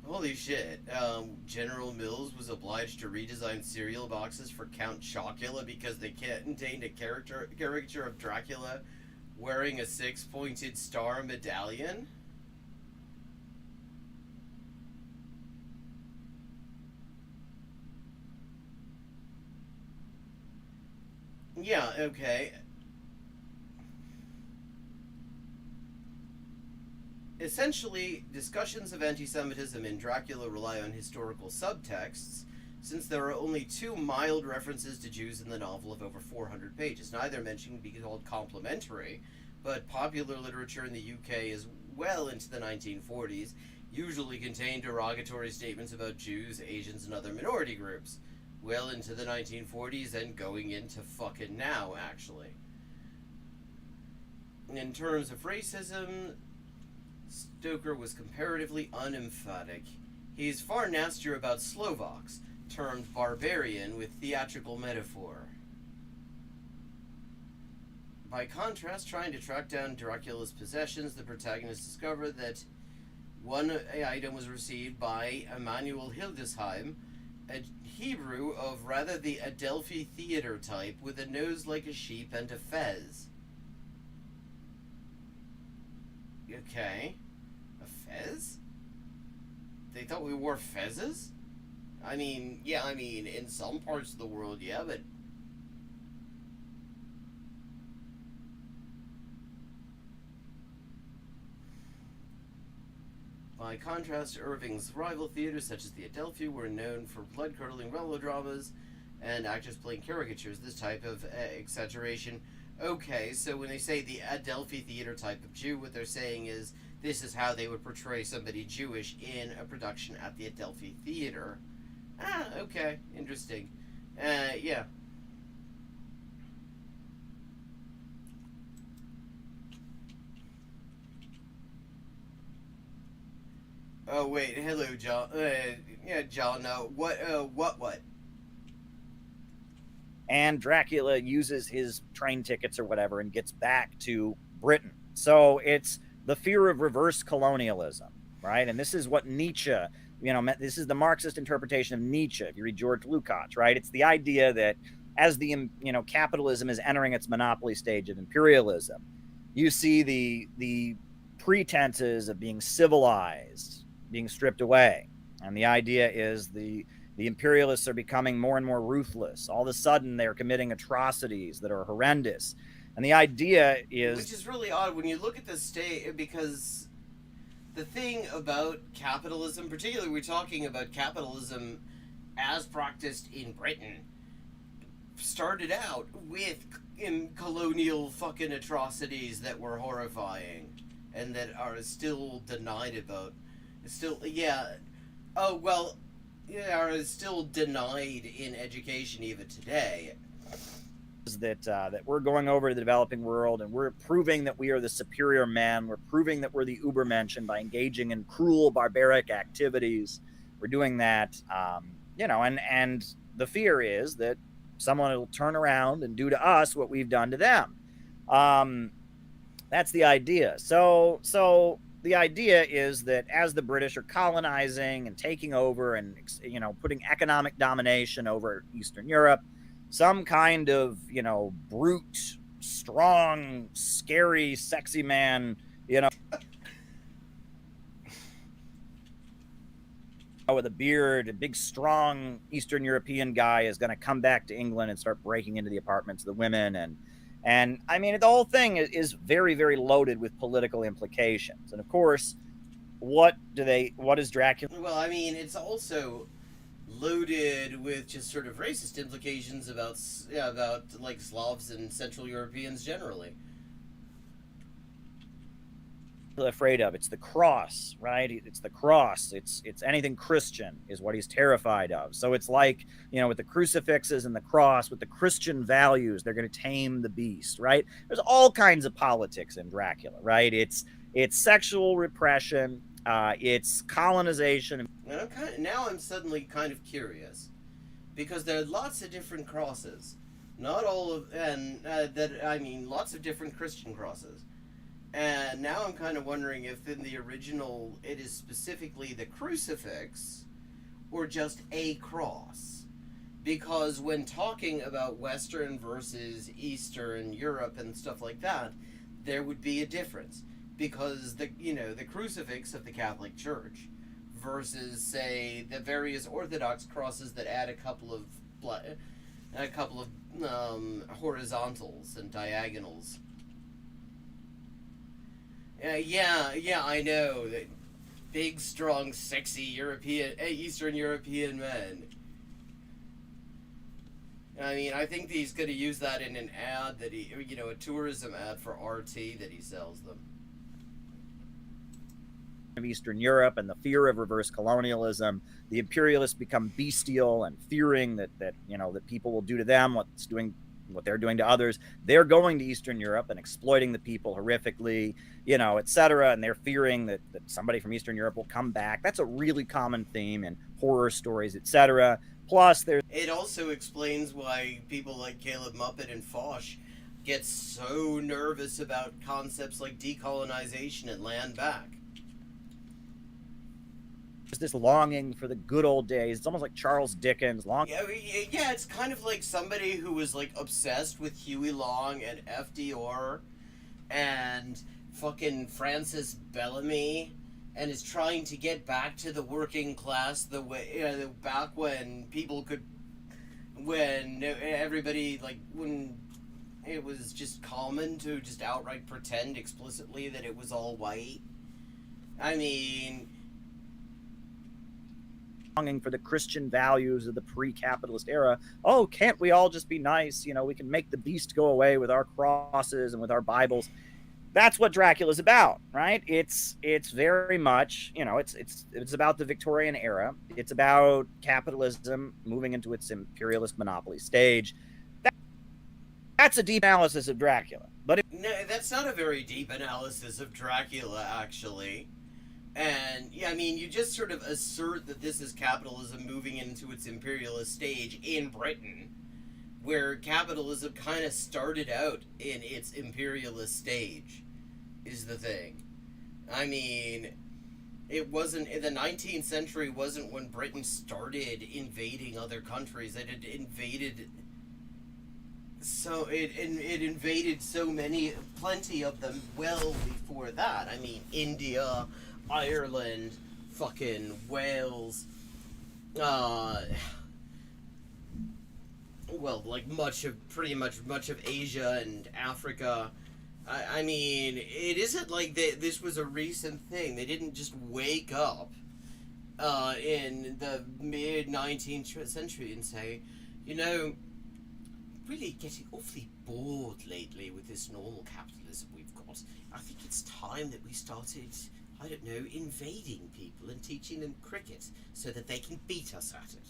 Holy shit. General Mills was obliged to redesign cereal boxes for Count Chocula because they contained a caricature of Dracula wearing a 6-pointed star medallion? Yeah, okay. Essentially, discussions of anti-Semitism in Dracula rely on historical subtexts, since there are only 2 mild references to Jews in the novel of over 400 pages. Neither mention can be called complimentary, but popular literature in the UK as well into the 1940s usually contained derogatory statements about Jews, Asians, and other minority groups. Well into the 1940s and going into fucking now, actually. In terms of racism, Stoker was comparatively unemphatic. He's far nastier about Slovaks, termed barbarian with theatrical metaphor. By contrast, trying to track down Dracula's possessions, the protagonist discovered that one item was received by Emanuel Hildesheim, a Hebrew of rather the Adelphi theater type with a nose like a sheep and a fez. Okay. A fez? They thought we wore fezzes? I mean, yeah, in some parts of the world, yeah, but... By contrast, Irving's rival theaters, such as the Adelphi, were known for blood-curdling melodramas and actors playing caricatures. This type of exaggeration. Okay, so when they say the Adelphi theater type of Jew, what they're saying is this is how they would portray somebody Jewish in a production at the Adelphi theater. Ah, okay, interesting. Yeah. Oh wait, hello, John. Yeah, John. What? And Dracula uses his train tickets or whatever and gets back to Britain. So it's the fear of reverse colonialism, right? And this is what Nietzsche, this is the Marxist interpretation of Nietzsche. If you read George Lukács, right? It's the idea that as the, capitalism is entering its monopoly stage of imperialism, you see the pretenses of being civilized being stripped away. And the idea is the imperialists are becoming more and more ruthless. All of a sudden, they're committing atrocities that are horrendous. And the idea is... Which is really odd when you look at the state, because the thing about capitalism, particularly we're talking about capitalism as practiced in Britain, started out with colonial fucking atrocities that were horrifying and that are still denied about. Still, yeah. Oh, well... are still denied in education even today. That we're going over to the developing world and we're proving that we are the superior man. We're proving that we're the Ubermensch by engaging in cruel, barbaric activities. We're doing that, and the fear is that someone will turn around and do to us what we've done to them. That's the idea. So the idea is that as the British are colonizing and taking over and putting economic domination over Eastern Europe, some kind of brute, strong, scary, sexy man, with a beard, a big, strong Eastern European guy is going to come back to England and start breaking into the apartments of the women. And I mean, the whole thing is very, very loaded with political implications. And of course, what is Dracula? Well, I mean, it's also loaded with just sort of racist implications about like Slavs and Central Europeans generally. Afraid of it's the cross, right? It's the cross. It's anything Christian is what he's terrified of. So it's like, with the crucifixes and the cross, with the Christian values, they're going to tame the beast, right? There's all kinds of politics in Dracula, right? It's sexual repression, it's colonization. And I'm suddenly kind of curious, because there are lots of different crosses, not all of, and lots of different Christian crosses. And now I'm kind of wondering if in the original it is specifically the crucifix or just a cross. Because when talking about Western versus Eastern Europe and stuff like that, there would be a difference. Because the crucifix of the Catholic Church versus, say, the various Orthodox crosses that add a couple of horizontals and diagonals. Yeah, I know. Big, strong, sexy Eastern European men. I mean, I think he's going to use that in an ad that a tourism ad for RT that he sells them. Of Eastern Europe and the fear of reverse colonialism, the imperialists become bestial and fearing that people will do to them what they're doing to others. They're going to Eastern Europe and exploiting the people horrifically, etc. And they're fearing that somebody from Eastern Europe will come back. That's a really common theme in horror stories, etc. Plus, it also explains why people like Caleb Muppet and Foch get so nervous about concepts like decolonization and land back. This longing for the good old days. It's almost like Charles Dickens. Yeah, it's kind of like somebody who was like obsessed with Huey Long and FDR and fucking Francis Bellamy, and is trying to get back to the working class the way back when everybody, like, when it was just common to just outright pretend explicitly that it was all white. I mean, longing for the Christian values of the pre-capitalist era. Oh, can't we all just be nice? We can make the beast go away with our crosses and with our Bibles. That's what Dracula's about, right? It's very much, it's about the Victorian era. It's about capitalism moving into its imperialist monopoly stage. That's a deep analysis of Dracula. No, that's not a very deep analysis of Dracula, actually. And, yeah, I mean, you just sort of assert that this is capitalism moving into its imperialist stage in Britain, where capitalism kind of started out in its imperialist stage, is the thing. I mean, it wasn't, in the 19th century wasn't when Britain started invading other countries. It had invaded, so it invaded plenty of them well before that. I mean, India, Ireland, fucking Wales, pretty much of Asia and Africa. I mean, it isn't like this was a recent thing. They didn't just wake up in the mid-19th century and say, really getting awfully bored lately with this normal capitalism we've got. I think it's time that we started, I don't know, invading people and teaching them cricket so that they can beat us at it.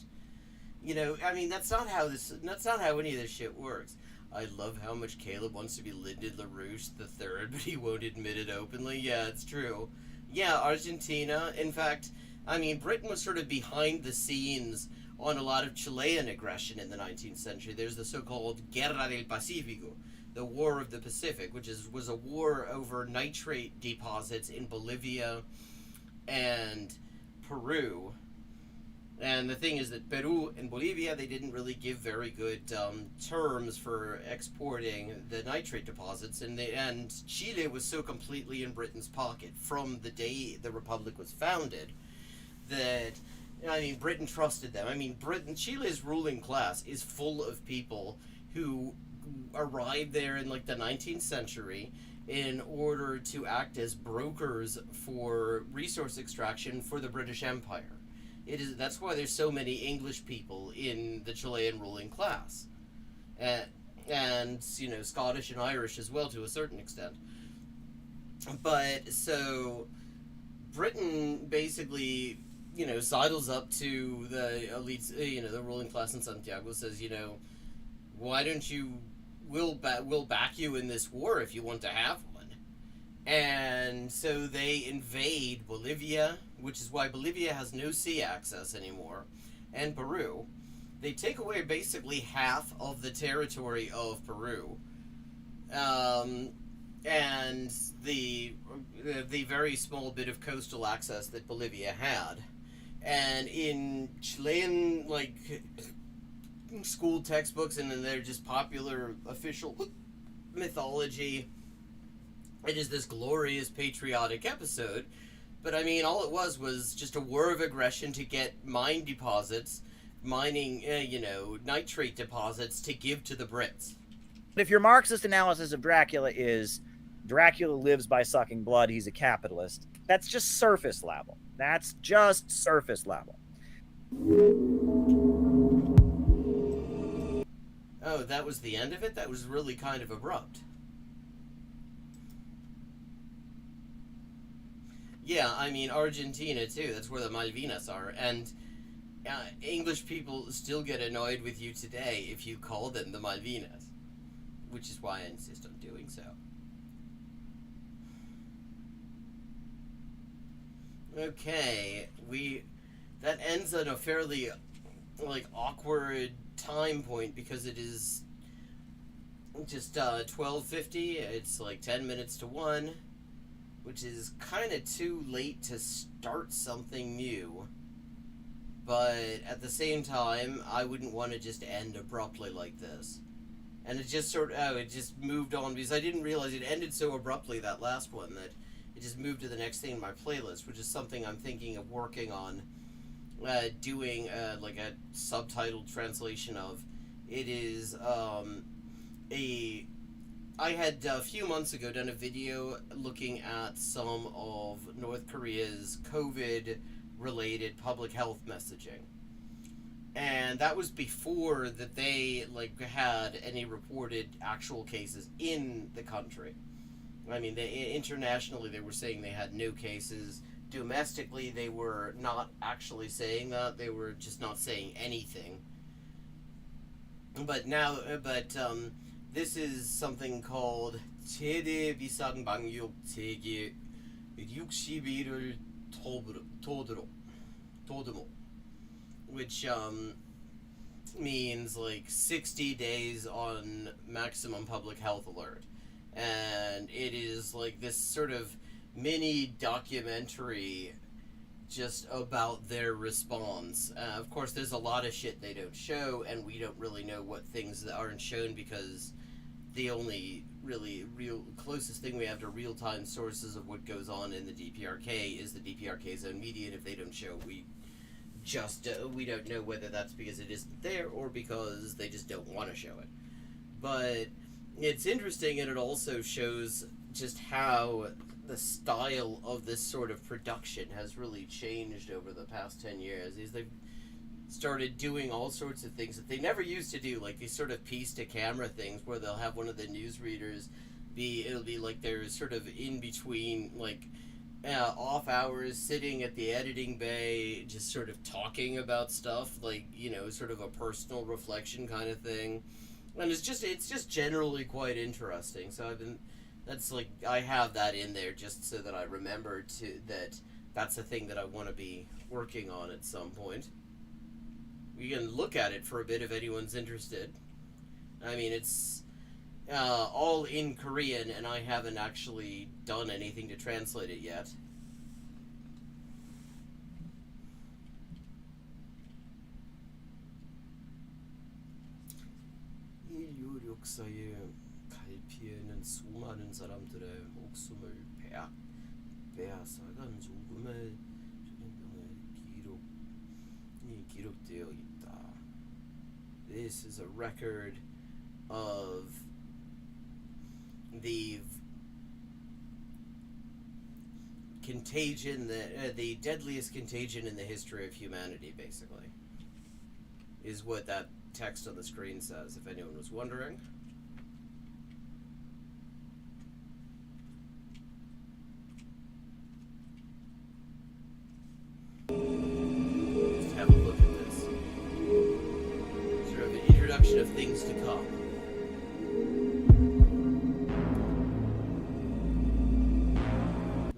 I mean, that's not how any of this shit works. I love how much Caleb wants to be Lyndon LaRouche III, but he won't admit it openly. Yeah, it's true. Yeah, Argentina. In fact, I mean, Britain was sort of behind the scenes on a lot of Chilean aggression in the 19th century. There's the so-called Guerra del Pacífico, the War of the Pacific, which was a war over nitrate deposits in Bolivia and Peru. And the thing is that Peru and Bolivia, they didn't really give very good terms for exporting the nitrate deposits, and Chile was so completely in Britain's pocket from the day the republic was founded that, I mean, Britain trusted them. I mean, Chile's ruling class is full of people who arrived there in like the 19th century in order to act as brokers for resource extraction for the British Empire. That's why there's so many English people in the Chilean ruling class, and you know, Scottish and Irish as well to a certain extent. But so Britain basically, you know, sidles up to the elites, you know, the ruling class in Santiago, says, you know, why don't you, we'll back you in this war if you want to have one. And so they invade Bolivia, which is why Bolivia has no sea access anymore, and Peru. They take away basically half of the territory of Peru, and the very small bit of coastal access that Bolivia had. And in Chilean, like, school textbooks and in their just popular official mythology, it is this glorious patriotic episode. But I mean, all it was just a war of aggression to get mine deposits, mining, you know, nitrate deposits to give to the Brits. If your Marxist analysis of Dracula is Dracula lives by sucking blood, he's a capitalist, that's just surface level. That's just surface level. Oh, that was the end of it? That was really kind of abrupt. Yeah, I mean, Argentina, too. That's where the Malvinas are. And English people still get annoyed with you today if you call them the Malvinas. Which is why I insist on doing so. Okay, that ends on a fairly, like, awkward time point because it is just 12:50. It's like 10 minutes to 1, which is kind of too late to start something new. But at the same time, I wouldn't want to just end abruptly like this. And it just it just moved on because I didn't realize it ended so abruptly, that last one, that it just moved to the next thing in my playlist, which is something I'm thinking of working on, doing like a subtitled translation of. It is I had a few months ago done a video looking at some of North Korea's COVID-related public health messaging. And that was before that they had any reported actual cases in the country. I mean, internationally they were saying they had no cases. Domestically, they were not actually saying that. They were just not saying anything. But now, this is something called tele비상 방역 세계 60일을 토드로, which means like 60 days on maximum public health alert. And it is like this sort of mini documentary just about their response. Of course, there's a lot of shit they don't show, and we don't really know what things that aren't shown because the only really real closest thing we have to real-time sources of what goes on in the DPRK is the DPRK's own media, and if they don't show, we don't know whether that's because it isn't there or because they just don't want to show it. But it's interesting, and it also shows just how the style of this sort of production has really changed over the past 10 years. They've started doing all sorts of things that they never used to do, like these sort of piece-to-camera things where they'll have one of the newsreaders it'll be like they're sort of in between, like, off hours, sitting at the editing bay, just sort of talking about stuff, like, you know, sort of a personal reflection kind of thing. And it's just generally quite interesting. So I have that in there just so that I remember that that's a thing that I want to be working on at some point. We can look at it for a bit if anyone's interested. I mean, it's all in Korean, and I haven't actually done anything to translate it yet. 인류 역사에 갈피에는 수많은 사람들의 목숨을 빼앗아간 조금의 전쟁의 기록이 기록되어 있다. This is a record of the contagion, the deadliest contagion in the history of humanity, basically, is what that text on the screen says, if anyone was wondering. Just have a look at this. Sort of an introduction of things to come.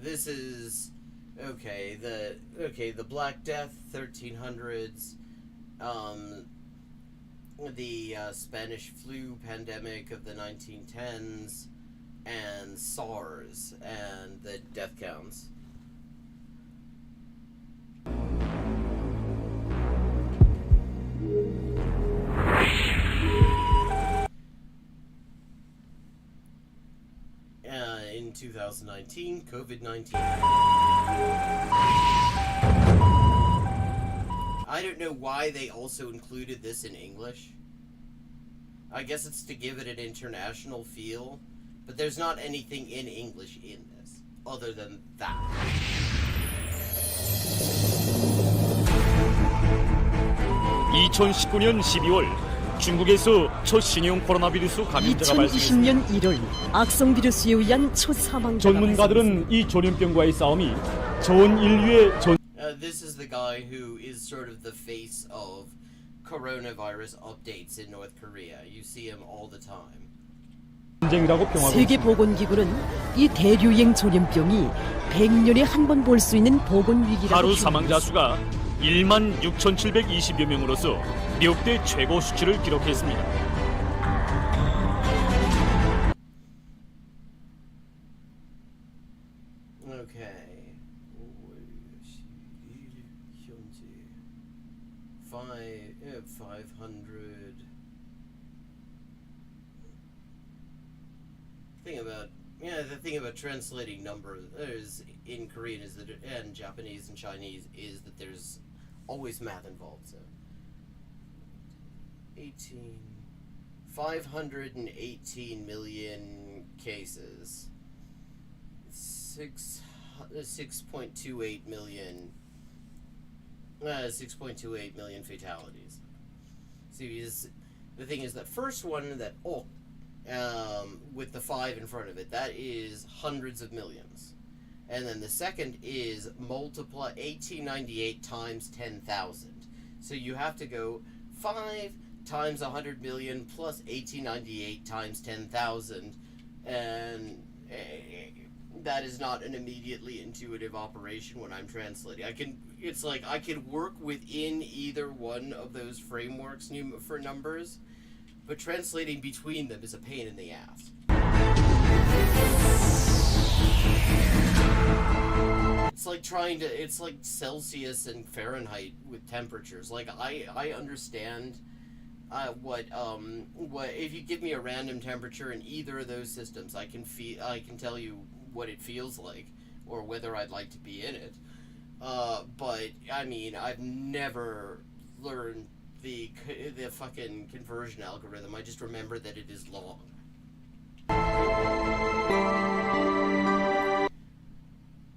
This is the Black Death, 1300s, the Spanish flu pandemic of the 1910s, and SARS, and the death counts. In 2019, COVID-19. I don't know why they also included this in English. I guess it's to give it an international feel, but there's not anything in English in this, other than that. (2019년 12월) 중국에서 첫 신형 코로나 비루스 감염자가 발생했습니다. 2020년 1월 악성 비루스에 의한 첫 사망자가 전문가들은 이 전염병과의 싸움이 전 인류의 This is the guy who is sort of the face of coronavirus updates in North Korea. You see him all the time. 전쟁이라고 평하고 세계보건기구는 이 대류행 전염병이 100년에 한 번 볼 수 있는 보건 위기라고 하루 사망자 수가 16,720여 명으로서 역대 최고 수치를 기록했습니다. Okay. 500. The thing about translating numbers in Korean is that, and Japanese and Chinese, is that there's always math involved. So 518 million cases, 6.28 million fatalities. See, the thing is that first one, that with the 5 in front of it, that is hundreds of millions. And then the second is multiply 1898 times 10,000. So you have to go 5 times 100 million plus 1898 times 10,000, and that is not an immediately intuitive operation when I'm translating. I can work within either one of those frameworks for numbers, but translating between them is a pain in the ass. It's like Celsius and Fahrenheit with temperatures. Like, I understand what if you give me a random temperature in either of those systems, I can tell you what it feels like or whether I'd like to be in it. But I mean, I've never learned the fucking conversion algorithm. I just remember that it is long.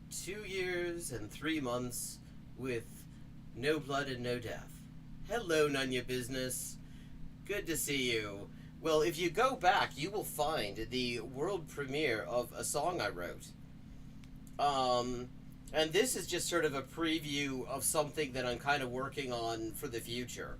2 years and 3 months with no blood and no death. Hello, Nunya Business. Good to see you. Well, if you go back, you will find the world premiere of a song I wrote. And this is just sort of a preview of something that I'm kind of working on for the future.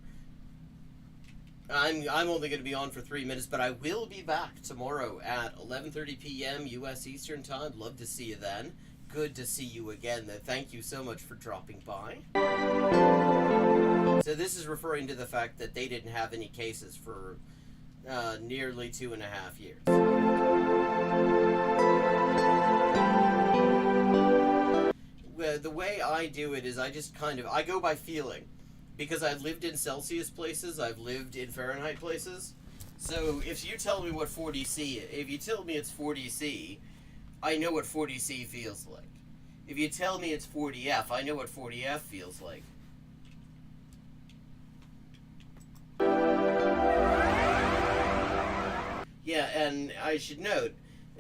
I'm only going to be on for 3 minutes, but I will be back tomorrow at 11:30 p.m. U.S. Eastern Time. Love to see you then. good to see you again. Thank you so much for dropping by. So this is referring to the fact that they didn't have any cases for nearly 2.5 years. Well, the way I do it is I just I go by feeling. Because I've lived in Celsius places, I've lived in Fahrenheit places. So if you tell me what 40C, if you tell me it's 40C, I know what 40C feels like. If you tell me it's 40F, I know what 40F feels like. Yeah, and I should note,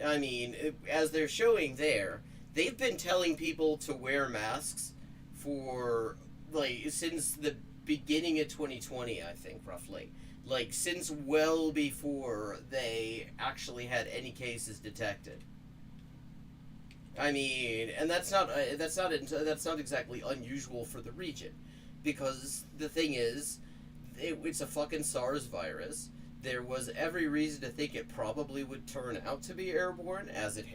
I mean, as they're showing there, they've been telling people to wear masks for, like, since the beginning of 2020, I think, roughly. Like, since well before they actually had any cases detected. I mean, and that's not exactly unusual for the region, because the thing is, it's a fucking SARS virus. There was every reason to think it probably would turn out to be airborne, as it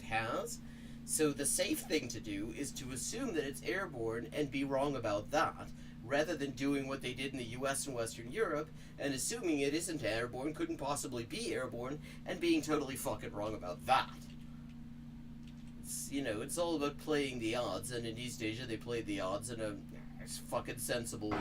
has. So the safe thing to do is to assume that it's airborne and be wrong about that, rather than doing what they did in the US and Western Europe and assuming it isn't airborne, couldn't possibly be airborne, and being totally fucking wrong about that. It's, you know, it's all about playing the odds, and in East Asia they played the odds in a fucking sensible way.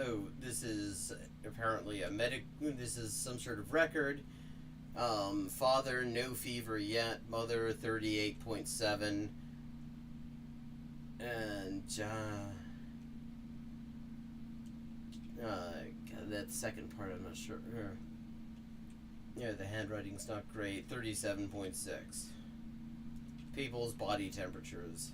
Oh, this is apparently this is some sort of record. Father, no fever yet. Mother, 38.7. And, that second part I'm not sure. Yeah, the handwriting's not great. 37.6. People's body temperatures.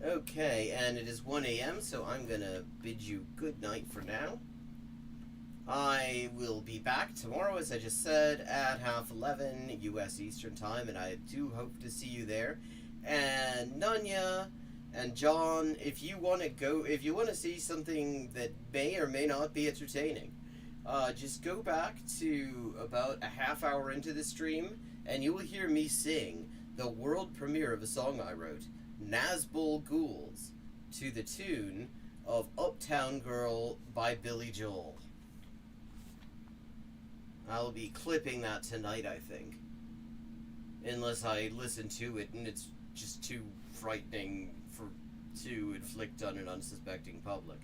Okay, and it is 1 a.m., so I'm gonna bid you good night for now. I will be back tomorrow, as I just said, at 11:30 U.S. Eastern Time, and I do hope to see you there. And Nanya and John, if you want to see something that may or may not be entertaining, just go back to about a half hour into the stream, and you will hear me sing the world premiere of a song I wrote, Nazgul Ghouls, to the tune of Uptown Girl by Billy Joel. I'll be clipping that tonight, I think. Unless I listen to it and it's just too frightening to inflict on an unsuspecting public.